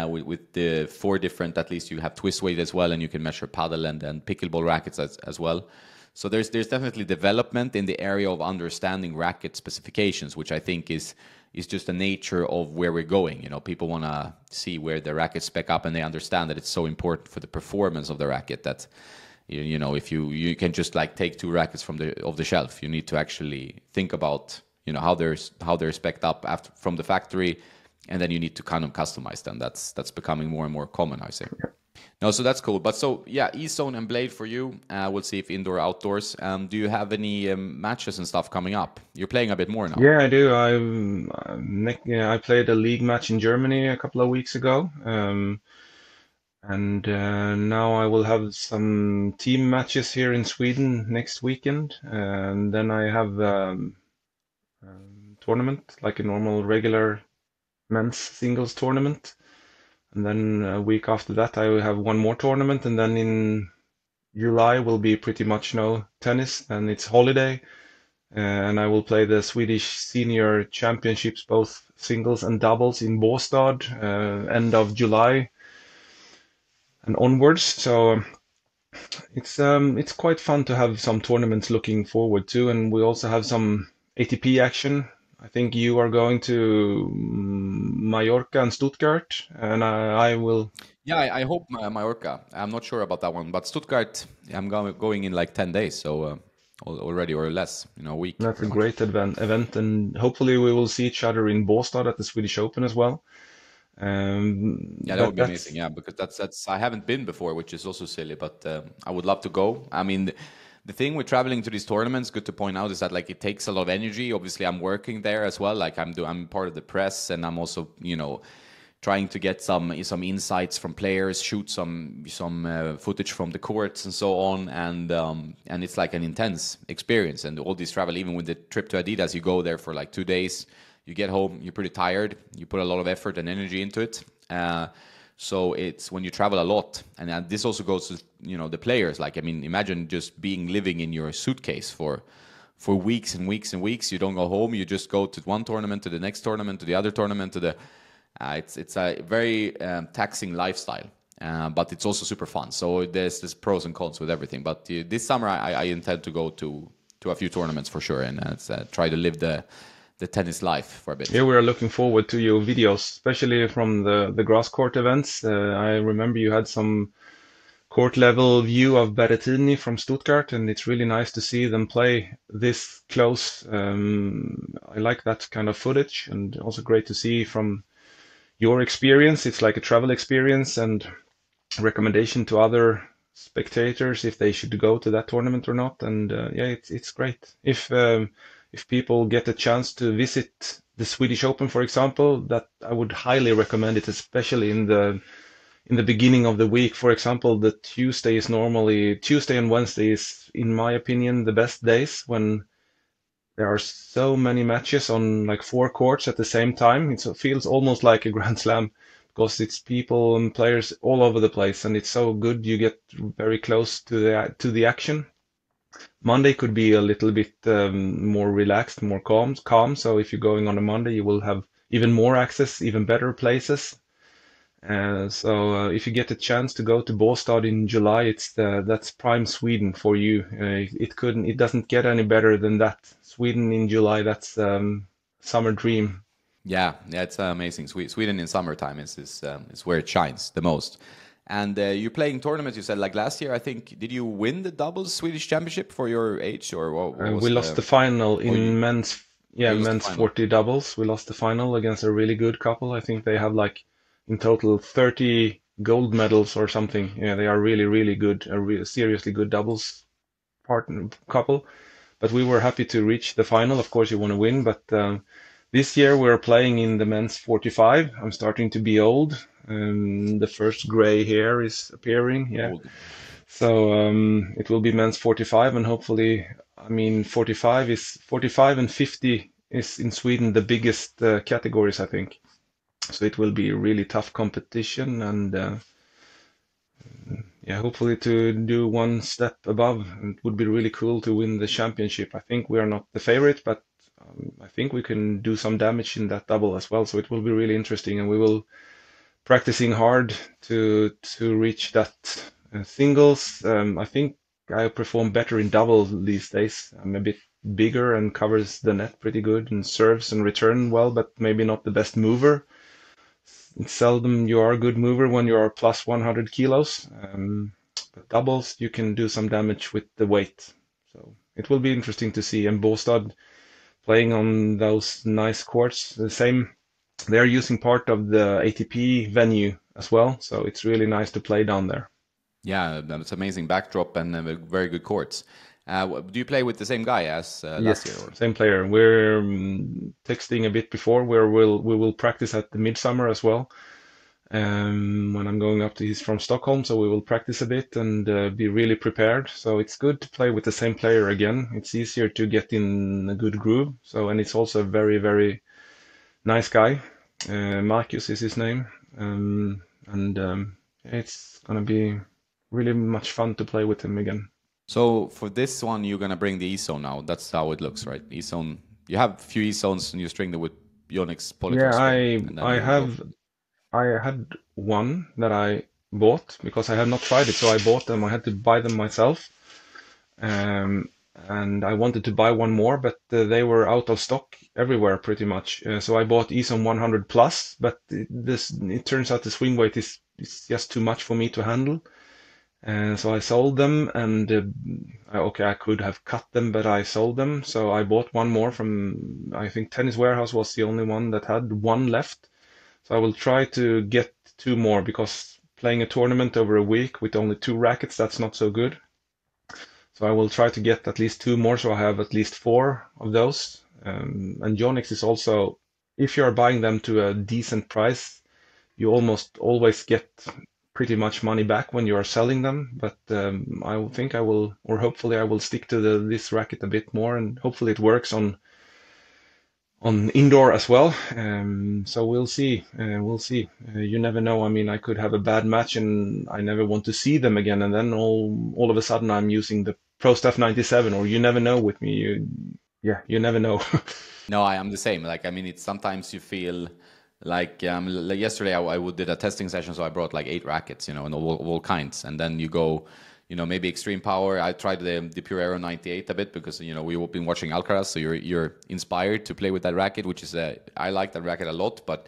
With the 4 different, at least you have twist weight as well, and you can measure paddle and pickleball rackets as well. So there's definitely development in the area of understanding racket specifications, which I think is just the nature of where we're going. People want to see where the rackets spec up, and they understand that it's so important for the performance of the racket that if you can just like take 2 rackets from the shelf. You need to actually think about how they're spec'd up from the factory, and then you need to kind of customize them. That's becoming more and more common, I say. No, so that's cool. But so yeah, E-Zone and Blade for you. We'll see if indoor, outdoors. Do you have any matches and stuff coming up? You're playing a bit more now. Yeah, I do. I played a league match in Germany a couple of weeks ago, and now I will have some team matches here in Sweden next weekend, and then I have tournament, like a normal regular men's singles tournament. And then a week after that, I will have one more tournament. And then in July will be pretty much no tennis, and it's holiday. And I will play the Swedish Senior Championships, both singles and doubles, in Båstad, end of July and onwards. So it's quite fun to have some tournaments looking forward to, and we also have some ATP action. I think you are going to Mallorca and Stuttgart, and I will. Yeah, I hope Mallorca. I'm not sure about that one, but Stuttgart, I'm going in like 10 days, so already, or less, a week. That's a great event, and hopefully we will see each other in Båstad at the Swedish Open as well. Yeah, that would be amazing. Yeah, because that's I haven't been before, which is also silly, but I would love to go. I mean, the thing with traveling to these tournaments, good to point out, is that like it takes a lot of energy. Obviously, I'm working there as well. Like I'm part of the press, and I'm also trying to get some insights from players, shoot some footage from the courts and so on, and it's like an intense experience. And all this travel, even with the trip to Adidas, you go there for like 2 days. You get home, you're pretty tired. You put a lot of effort and energy into it. So it's when you travel a lot, and this also goes to the players. Like, I mean, imagine just living in your suitcase for weeks and weeks and weeks. You don't go home. You just go to one tournament, to the next tournament, to the other tournament, to the. It's a very taxing lifestyle, but it's also super fun. So there's pros and cons with everything. But this summer, I intend to go to a few tournaments for sure, and try to live the tennis life for a bit. Yeah, we are looking forward to your videos, especially from the grass court events. I remember you had some court level view of Berrettini from Stuttgart, and it's really nice to see them play this close. I like that kind of footage, and also great to see from your experience. It's like a travel experience and recommendation to other spectators if they should go to that tournament or not. And yeah, it's great. If people get a chance to visit the Swedish Open, for example, that I would highly recommend it, especially in the beginning of the week. For example, the Tuesday and Wednesday is, in my opinion, the best days, when there are so many matches on like 4 courts at the same time. It feels almost like a Grand Slam, because it's people and players all over the place, and it's so good. You get very close to the action. Monday could be a little bit more relaxed, more calm. So if you're going on a Monday, you will have even more access, even better places. So if you get a chance to go to Båstad in July, that's prime Sweden for you. It doesn't get any better than that. Sweden in July, that's summer dream. Yeah, yeah, it's amazing. Sweden in summertime is where it shines the most. And you're playing tournaments. You said like last year. I think did you win the doubles Swedish championship for your age, or what We was lost the? the final Oh, in men's, you lost the men's final. 40 doubles. We lost the final against a really good couple. I think they have like in total 30 gold medals or something. Yeah, they are really, really good, seriously good doubles partner couple. But we were happy to reach the final. Of course, you want to win, but this year we're playing in the men's 45. I'm starting to be old. The first gray hair is appearing. Yeah. Old. So it will be men's 45, and hopefully, I mean, 45 and 50 is in Sweden the biggest categories, I think. So it will be a really tough competition, and yeah, hopefully to do one step above. It would be really cool to win the championship. I think we are not the favorite, but I think we can do some damage in that double as well. So it will be really interesting, and we will practicing hard to reach that singles. I think I perform better in double these days. I'm a bit bigger and covers the net pretty good and serves and return well, but maybe not the best mover. It's seldom you are a good mover when you are plus 100 kilos. But doubles, you can do some damage with the weight. So it will be interesting to see. And Båstad playing on those nice courts, the same. They're using part of the ATP venue as well, so it's really nice to play down there. Yeah, it's amazing backdrop and very good courts. Do you play with the same guy as last year? Yes, Or? same player. We're texting a bit before where we will practice at the midsummer as well. When I'm going up to, he's from Stockholm, so we will practice a bit and be really prepared. So it's good to play with the same player again. It's easier to get in a good groove. So, and it's also a very, very nice guy. Marcus is his name. And it's gonna be really much fun to play with him again. So for this one, you're gonna bring the E-zone now. That's how it looks, right? E-zone. You have a few E-zones and you string them with Yonex Yeah, polycross, and then you go. I had one that I bought because I had not tried it, so I bought them. I had to buy them myself. Um, and I wanted to buy one more, but they were out of stock everywhere pretty much. So I bought Eson 100 Plus, but it turns out the swing weight is just too much for me to handle. And so I sold them, and okay, I could have cut them, but I sold them. So I bought one more from, I think Tennis Warehouse was the only one that had one left. So I will try to get two more because playing a tournament over a week with only two rackets, that's not so good. So I will try to get at least two more, so I have at least four of those. And Yonex is also, if you are buying them to a decent price, you almost always get pretty much money back when you are selling them. But I think I will, or hopefully I will stick to this racket a bit more, and hopefully it works on indoor as well. So we'll see. We'll see. You never know. I mean, I could have a bad match and I never want to see them again, and then all of a sudden I'm using the Pro Stuff 97, or you never know with me. Yeah, you never know. No, I am the same. Like, I mean, it's sometimes you feel like yesterday I did a testing session, so I brought like 8 rackets, and all kinds, and then you go, maybe extreme power. I tried the Pure Aero 98 a bit because we've been watching Alcaraz, so you're inspired to play with that racket, which is I like that racket a lot, but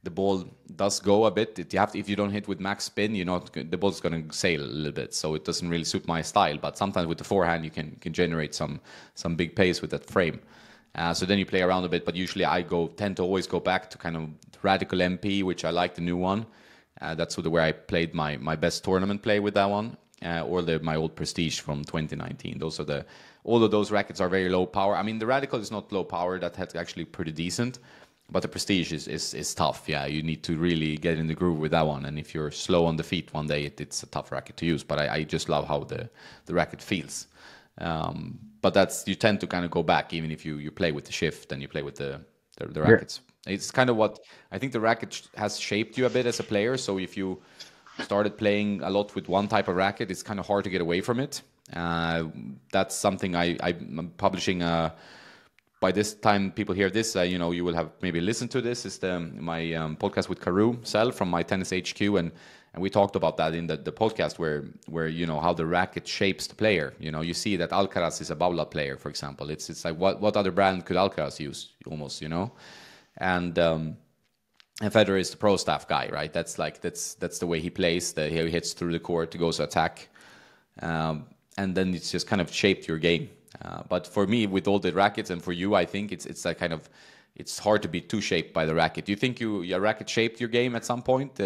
the ball does go a bit. If you don't hit with max spin, the ball's going to sail a little bit, so it doesn't really suit my style. But sometimes with the forehand, you can generate some big pace with that frame. So then you play around a bit, but usually I tend to always go back to kind of Radical MP, which I like the new one. That's where I played my best tournament play with that one, or my old Prestige from 2019. All of those rackets are very low power. I mean, the Radical is not low power; that's actually pretty decent. But the Prestige is tough. Yeah, you need to really get in the groove with that one. And if you're slow on the feet one day, it's a tough racket to use. But I just love how the racket feels. But you tend to kind of go back, even if you play with the shift and you play with the Yeah. rackets. It's kind of what I think the racket has shaped you a bit as a player. So if you started playing a lot with one type of racket, it's kind of hard to get away from it. That's something I'm publishing by this time people hear this, you will have maybe listened to this. It's my podcast with Karu Sel from my Tennis HQ, and we talked about that in the podcast where how the racket shapes the player. You see that Alcaraz is a Baula player, for example. It's like what other brand could Alcaraz use almost, and and Federer is the pro staff guy, right? That's the way he plays. He hits through the court, he goes to attack, and then it's just kind of shaped your game. But for me, with all the rackets, and for you, I think it's like kind of it's hard to be too shaped by the racket. Do you think your racket shaped your game at some point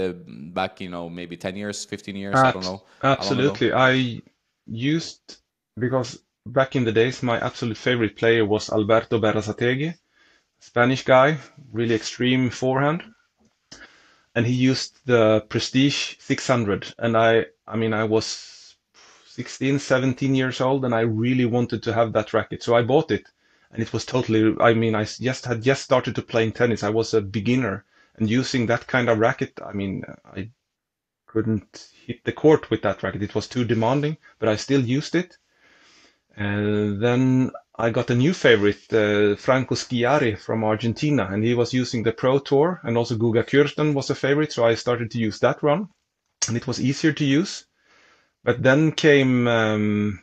back, maybe 10 years, 15 years? I don't know how long ago. Absolutely. I used, because back in the days, my absolute favorite player was Alberto Berazategui, Spanish guy, really extreme forehand. And he used the Prestige 600. And I mean, I was 16, 17 years old, and I really wanted to have that racket. So I bought it. And it was totally, I mean, I had just started to playing tennis. I was a beginner. And using that kind of racket, I mean, I couldn't hit the court with that racket. It was too demanding, but I still used it. And then I got a new favorite, Franco Schiari from Argentina, and he was using the Pro Tour, and also Guga Kürten was a favorite, so I started to use that one, and it was easier to use. But then came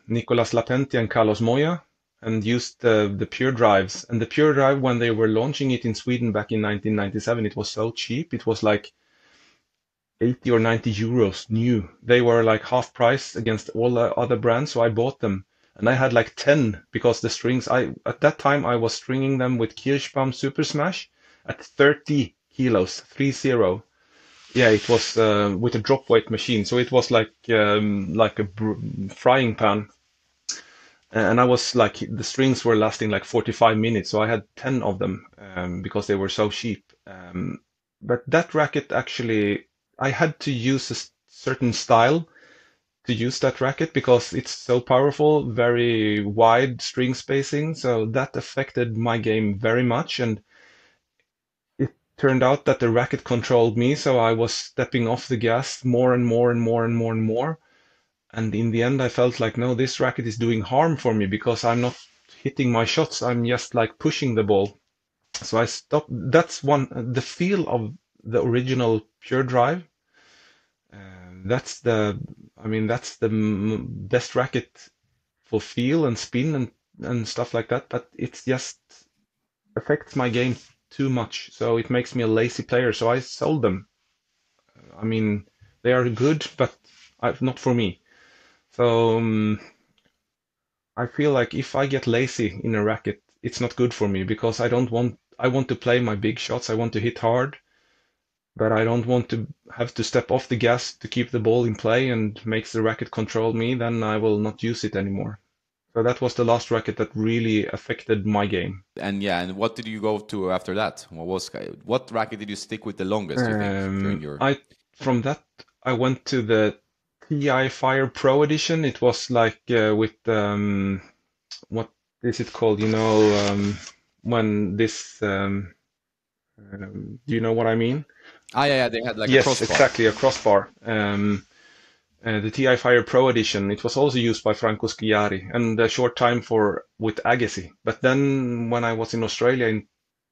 Nicolas Lapenti and Carlos Moya, and used the Pure Drives. And the Pure Drive, when they were launching it in Sweden back in 1997, it was so cheap. It was like 80 or 90 euros new. They were like half price against all the other brands, so I bought them. And I had like 10 because the strings, at that time I was stringing them with Kirschbaum Super Smash at 30 kilos, 30. Yeah, it was with a drop weight machine, so it was like a frying pan. And I was like, the strings were lasting like 45 minutes, so I had 10 of them because they were so cheap. But that racket actually, I had to use a certain style to use that racket because it's so powerful, very wide string spacing. So that affected my game very much. And it turned out that the racket controlled me. So I was stepping off the gas more and more and more and more and more. And in the end, I felt like, no, this racket is doing harm for me because I'm not hitting my shots. I'm just like pushing the ball. So I stopped. That's the feel of the original Pure Drive. That's I mean, that's the best racket for feel and spin and stuff like that. But it just affects my game too much. So it makes me a lazy player. So I sold them. I mean, they are good, but not for me. So I feel like if I get lazy in a racket, it's not good for me because I want to play my big shots. I want to hit hard, but I don't want to have to step off the gas to keep the ball in play and makes the racket control me. Then I will not use it anymore. So that was the last racket that really affected my game. And yeah, and what did you go to after that? What racket did you stick with the longest, you think, during your? From that I went to the TI Fire Pro Edition. It was like with what is it called? When this do you know what I mean? Yeah, they had like a Yes, crossbar. exactly, a crossbar. The TI Fire Pro Edition. It was also used by Franco Schiari and a short time with Agassi. But then when I was in Australia in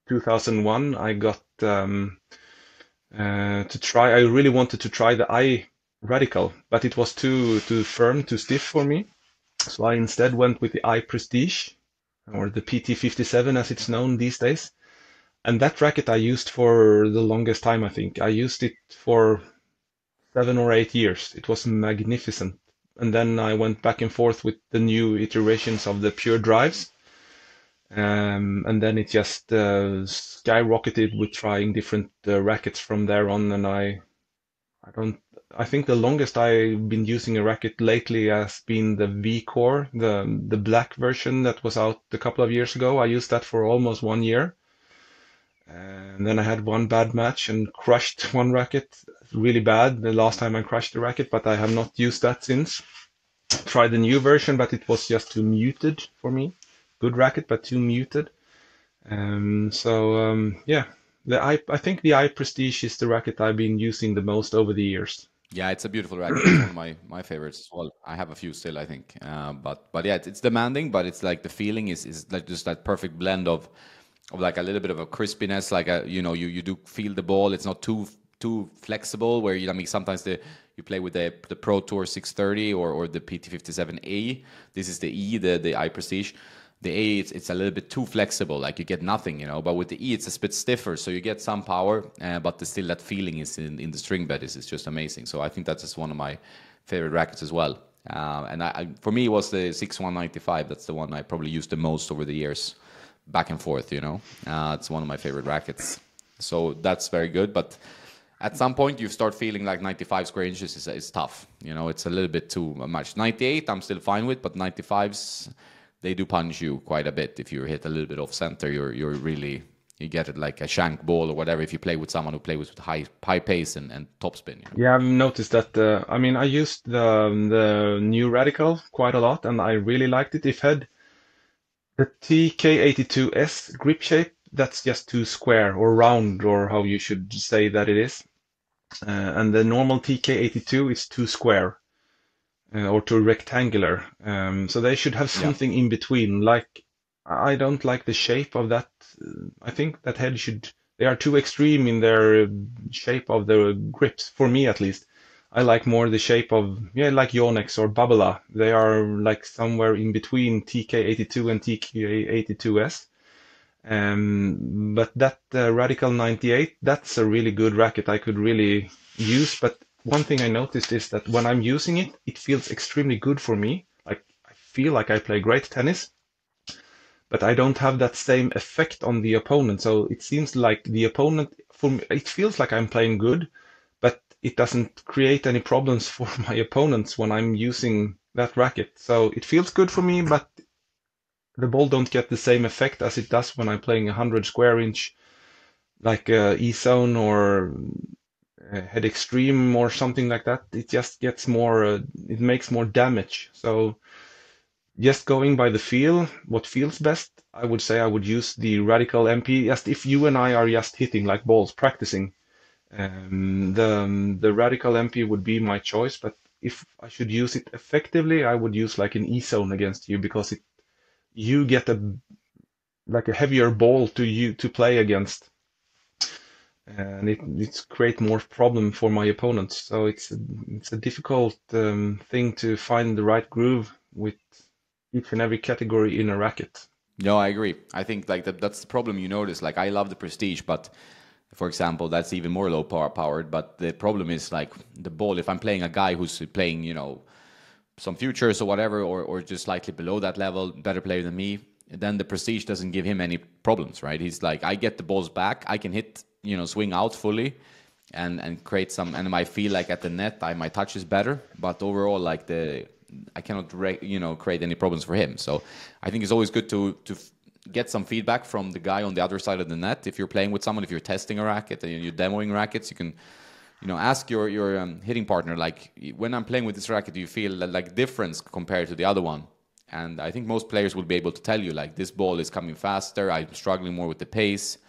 2001, I got to try. I really wanted to try the I Radical, but it was too firm, too stiff for me. So I instead went with the I Prestige, or the PT57 as it's known these days. And that racket I used for the longest time, I think. I used it for 7 or 8 years. It was magnificent. And then I went back and forth with the new iterations of the Pure Drives. And then it just skyrocketed with trying different rackets from there on. And I think the longest I've been using a racket lately has been the V Core, the black version that was out a couple of years ago. I used that for almost 1 year. And then I had one bad match and crushed one racket really bad the last time I crushed the racket, but I have not used that since. Tried the new version, but it was just too muted for me. Good racket, but too muted. Yeah, I think the I Prestige is the racket I've been using the most over the years. Yeah, it's a beautiful racket. It's one of my favorites as well. I have a few still, I think. But yeah, it's demanding, but it's like the feeling is like just that perfect blend of like a little bit of a crispiness, like a you do feel the ball. It's not too flexible. Where I mean sometimes you play with the Pro Tour 630 or the PT57A. This is the E, the I Prestige. The A, it's a little bit too flexible, like you get nothing, But with the E, it's a bit stiffer, so you get some power, but still that feeling is in the string bed is just amazing. So I think that's just one of my favorite rackets as well. And for me, it was the 6195. That's the one I probably used the most over the years, back and forth. It's one of my favorite rackets. So that's very good, but at some point you start feeling like 95 square inches is tough. It's a little bit too much. 98 I'm still fine with, but 95s, they do punch you quite a bit. If you hit a little bit off center, you're really, you get it like a shank ball or whatever. If you play with someone who plays with high pace and topspin. Yeah, I've noticed that. I mean, I used the new Radical quite a lot, and I really liked it. It had the TK82S grip shape. That's just too square or round, or how you should say that it is. And the normal TK82 is too square. Or too rectangular. So they should have Yeah. something in between. Like, I don't like the shape of that. I think that head should. They are too extreme in their shape of the grips, for me at least. I like more the shape of, yeah, like Yonex or Babolat. They are like somewhere in between TK82 and TK82S. But that Radical 98, that's a really good racket I could really use. But one thing I noticed is that when I'm using it, it feels extremely good for me. Like I feel like I play great tennis, but I don't have that same effect on the opponent. So it seems like the opponent, for me, it feels like I'm playing good, but it doesn't create any problems for my opponents when I'm using that racket. So it feels good for me, but the ball don't get the same effect as it does when I'm playing 100 square inch, like E-zone or head extreme or something like that. It just gets more, it makes more damage. So just going by the feel, what feels best, I would say I would use the Radical MP. Just if you and I are just hitting like balls, practicing, the Radical MP would be my choice. But if I should use it effectively, I would use like an E-zone against you because you get a heavier ball to play against, and it's create more problem for my opponents. So it's a difficult thing to find the right groove with each and every category in a racket. No, I agree. I think like that's the problem you notice. Like I love the Prestige, but for example, that's even more low powered. But the problem is like the ball. If I'm playing a guy who's playing, some futures or whatever, or just slightly below that level, better player than me, then the Prestige doesn't give him any problems, right? He's like, I get the balls back, I can hit, swing out fully, and create some. And I feel like at the net, my touch is better, but overall, like I cannot, create any problems for him. So I think it's always good to get some feedback from the guy on the other side of the net. If you're playing with someone, if you're testing a racket and you're demoing rackets, you can ask your hitting partner, like, when I'm playing with this racket, do you feel like difference compared to the other one? And I think most players will be able to tell you, like, this ball is coming faster, I'm struggling more with the pace,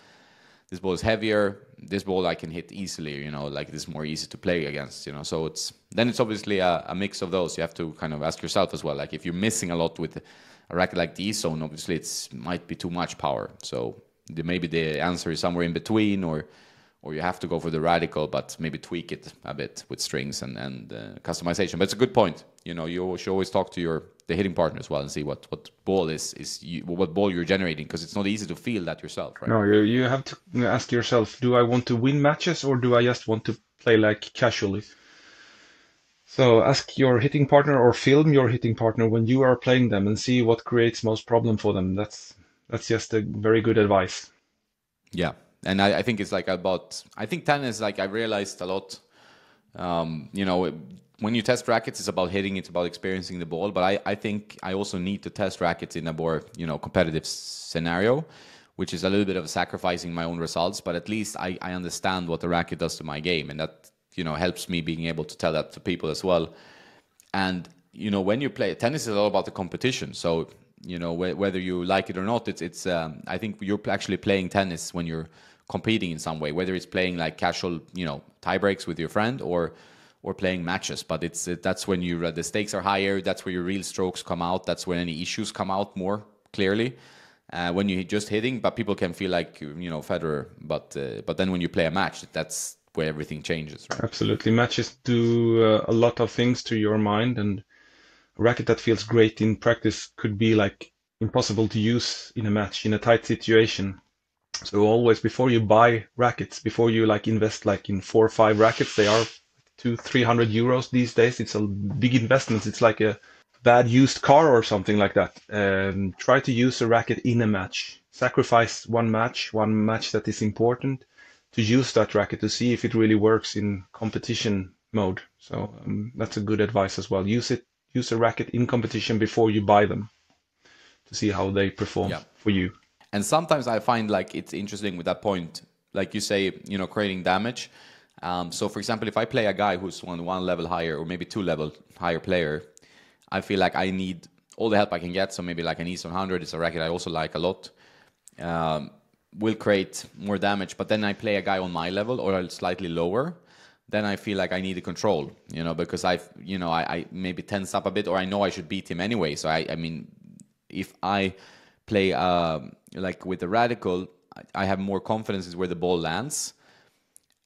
this ball is heavier, this ball I can hit easily, like this is more easy to play against, So it's obviously a mix of those. You have to kind of ask yourself as well, like, if you're missing a lot with a racket like the E-zone, obviously it might be too much power. So maybe the answer is somewhere in between, or you have to go for the Radical, but maybe tweak it a bit with strings and customization. But it's a good point. You should always talk to the hitting partner as well and see what ball what ball you're generating, because it's not easy to feel that yourself, right? No, you have to ask yourself, do I want to win matches or do I just want to play like casually? So ask your hitting partner or film your hitting partner when you are playing them and see what creates most problem for them. That's just a very good advice. Yeah. And I think it's like I think tennis, like I realized a lot, when you test rackets, it's about hitting, it's about experiencing the ball. But I think I also need to test rackets in a more, competitive scenario, which is a little bit of sacrificing my own results. But at least I understand what the racket does to my game. And that, helps me being able to tell that to people as well. And, when you play, tennis is all about the competition. So, whether you like it or not, it's I think you're actually playing tennis when you're competing in some way, whether it's playing like casual, tie breaks with your friend, or or playing matches. But that's when the stakes are higher. That's where your real strokes come out. That's when any issues come out more clearly. When you're just hitting, but people can feel like Federer. But then when you play a match, that's where everything changes, right? Absolutely, matches do a lot of things to your mind, and a racket that feels great in practice could be like impossible to use in a match in a tight situation. So always before you buy rackets, before you like invest like in 4 or 5 rackets, they are 200-300 euros these days. It's a big investment. It's like a bad used car or something like that. Try to use a racket in a match. Sacrifice one match that is important, to use that racket to see if it really works in competition mode. So that's a good advice as well. Use a racket in competition before you buy them to see how they perform for you. And sometimes I find like it's interesting with that point, like you say, creating damage. So for example, if I play a guy who's one level higher or maybe 2 level higher player, I feel like I need all the help I can get. So maybe like an East 100 is a racket I also like a lot. Will create more damage, but then I play a guy on my level or slightly lower, then I feel like I need to control, because I maybe tense up a bit, or I know I should beat him anyway. So I mean, if I play like with the Radical, I have more confidence in where the ball lands,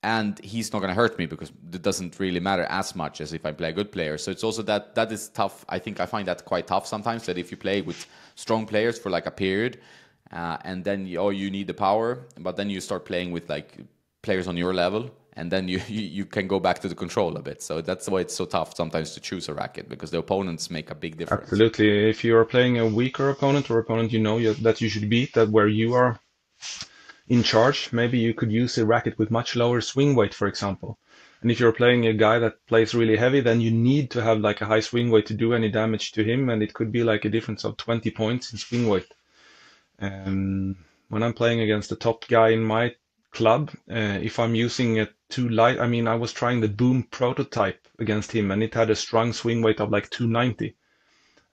and he's not going to hurt me because it doesn't really matter as much as if I play a good player. So it's also that is tough. I think I find that quite tough sometimes, that if you play with strong players for like a period, and then you need the power, but then you start playing with like players on your level, and then you can go back to the control a bit. So that's why it's so tough sometimes to choose a racket, because the opponents make a big difference. Absolutely. If you are playing a weaker opponent, or opponent that you should beat, that where you are in charge, maybe you could use a racket with much lower swing weight, for example. And if you're playing a guy that plays really heavy, then you need to have like a high swing weight to do any damage to him, and it could be like a difference of 20 points in swing weight. When I'm playing against the top guy in my club, if I'm using a too light, I mean, I was trying the Boom prototype against him, and it had a strong swing weight of like 290,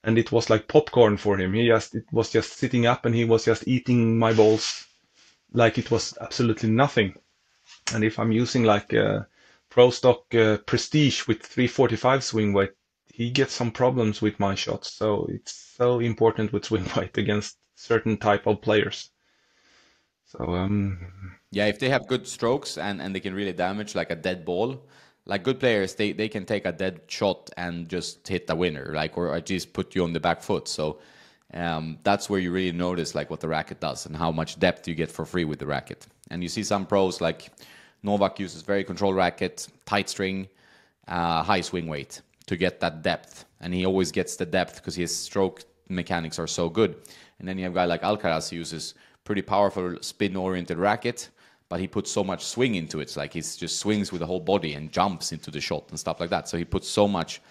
and it was like popcorn for him. It was just sitting up, and he was just eating my balls like it was absolutely nothing. And if I'm using like a Pro Stock Prestige with 345 swing weight, he gets some problems with my shots. So it's so important with swing weight against certain type of players. So yeah, if they have good strokes and they can really damage like a dead ball, like good players, they can take a dead shot and just hit the winner, like, or at least put you on the back foot. So that's where you really notice like what the racket does and how much depth you get for free with the racket. And you see some pros like Novak uses very controlled racket, tight string, high swing weight to get that depth. And he always gets the depth because his stroke mechanics are so good. And then you have a guy like Alcaraz who uses pretty powerful spin-oriented racket, but he puts so much swing into it. It's like he just swings with the whole body and jumps into the shot and stuff like that. So he puts so much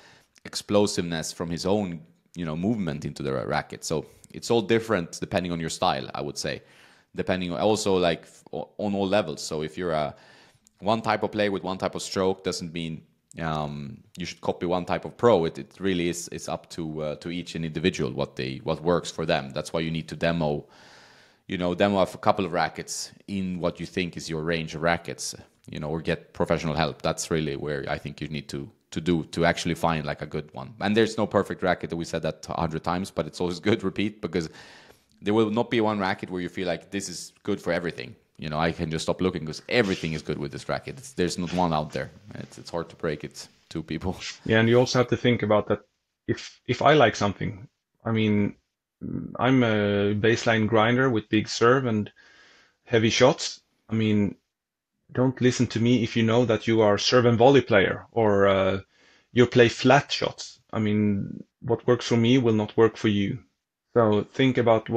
explosiveness from his own, movement into the racket. So it's all different depending on your style, I would say. Depending on also like on all levels. So if you're one type of player with one type of stroke, doesn't mean you should copy one type of pro. It really is. It's up to each individual what works for them. That's why you need to demo a couple of rackets in what you think is your range of rackets, or get professional help. That's really where I think you need to actually find like a good one. And there's no perfect racket. We said that 100 times, but it's always good to repeat, because there will not be one racket where you feel like this is good for everything. I can just stop looking because everything is good with this racket. There's not one out there. It's hard to break it to people. Yeah, and you also have to think about that. If I like something, I mean, I'm a baseline grinder with big serve and heavy shots. I mean, don't listen to me if you know that you are serve and volley player, or you play flat shots. I mean, what works for me will not work for you. So think about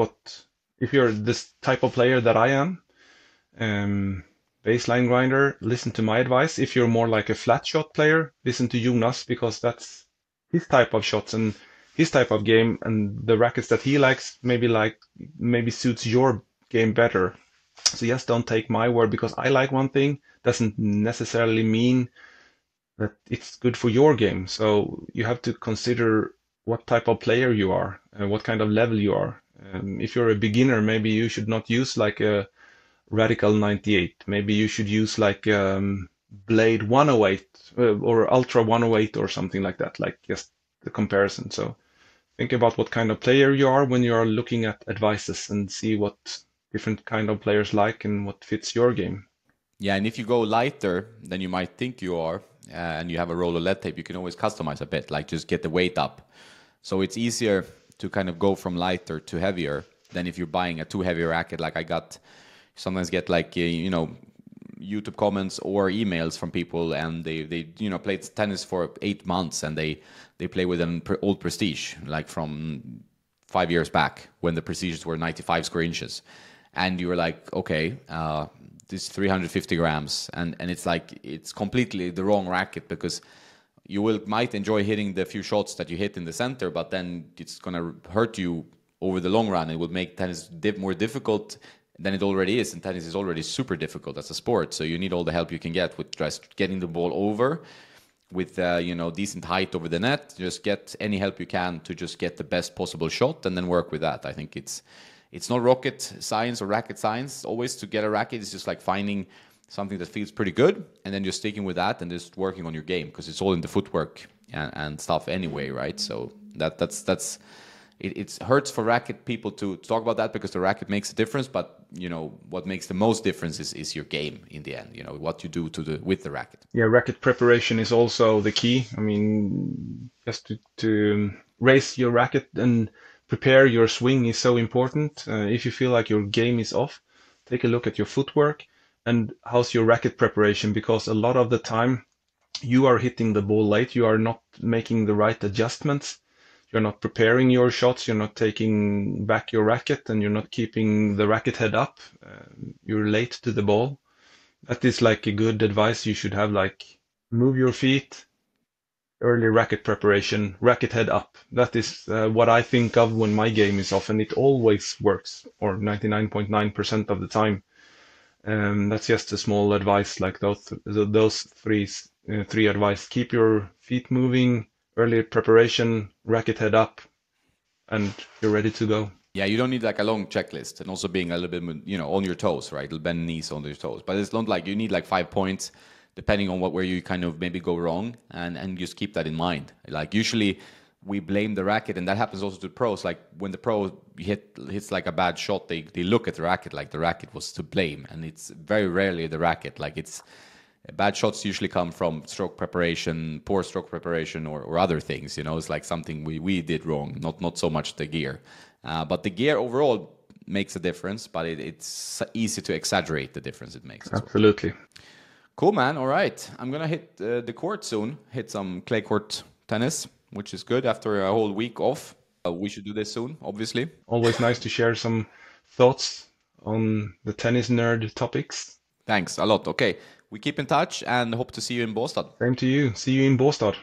if you're this type of player that I am, baseline grinder, listen to my advice. If you're more like a flat shot player, listen to Jonas, because that's his type of shots and his type of game, and the rackets that he likes maybe suits your game better. So just don't take my word because I like one thing doesn't necessarily mean that it's good for your game. So you have to consider what type of player you are and what kind of level you are. If you're a beginner, maybe you should not use like a Radical 98. Maybe you should use like Blade 108 or Ultra 108 or something like that, like just the comparison. So think about what kind of player you are when you are looking at advices and see what different kind of players like and what fits your game. Yeah, and if you go lighter than you might think you are, and you have a roll of lead tape, you can always customize a bit, like just get the weight up. So it's easier to kind of go from lighter to heavier than if you're buying a too heavy racket. Like I sometimes get like, YouTube comments or emails from people, and they played tennis for 8 months, and they play with an old Prestige, like from 5 years back when the Prestiges were 95 square inches. And you were like, okay, this 350 grams, and it's like it's completely the wrong racket, because you might enjoy hitting the few shots that you hit in the center, but then it's gonna hurt you over the long run. It will make tennis more difficult than it already is, and tennis is already super difficult as a sport. So you need all the help you can get with just getting the ball over with decent height over the net. Just get any help you can to just get the best possible shot, and then work with that. I think it's not rocket science or racket science always to get a racket. It's just like finding something that feels pretty good, and then just sticking with that and just working on your game, because it's all in the footwork and stuff anyway, right? So that's it hurts for racket people to talk about that, because the racket makes a difference, but what makes the most difference is your game in the end, what you do with the racket. Yeah, racket preparation is also the key. I mean, just to raise your racket and prepare your swing is so important. If you feel like your game is off, take a look at your footwork and how's your racket preparation, because a lot of the time you are hitting the ball late, you are not making the right adjustments, you're not preparing your shots, you're not taking back your racket, and you're not keeping the racket head up. You're late to the ball. That is like a good advice you should have, like move your feet, early racket preparation, racket head up. That is what I think of when my game is off, and it always works, or 99.9% of the time. That's just a small advice, like those three advice. Keep your feet moving, early preparation, racket head up, and you're ready to go. Yeah, you don't need like a long checklist, and also being a little bit, on your toes, right? Bend knees on your toes. But it's not like you need like 5 points, depending on where you kind of maybe go wrong, and just keep that in mind. Like usually we blame the racket, and that happens also to pros. Like when the pro hits like a bad shot, they look at the racket like the racket was to blame, and it's very rarely the racket. Like it's bad shots usually come from stroke preparation, poor stroke preparation, or other things. It's like something we did wrong, not so much the gear. But the gear overall makes a difference, but it's easy to exaggerate the difference it makes. Absolutely. Well. Cool, man. All right. I'm going to hit the court soon, hit some clay court tennis, which is good after a whole week off. We should do this soon, obviously. Always nice to share some thoughts on the tennis nerd topics. Thanks a lot. Okay. We keep in touch and hope to see you in Båstad. Same to you. See you in Båstad.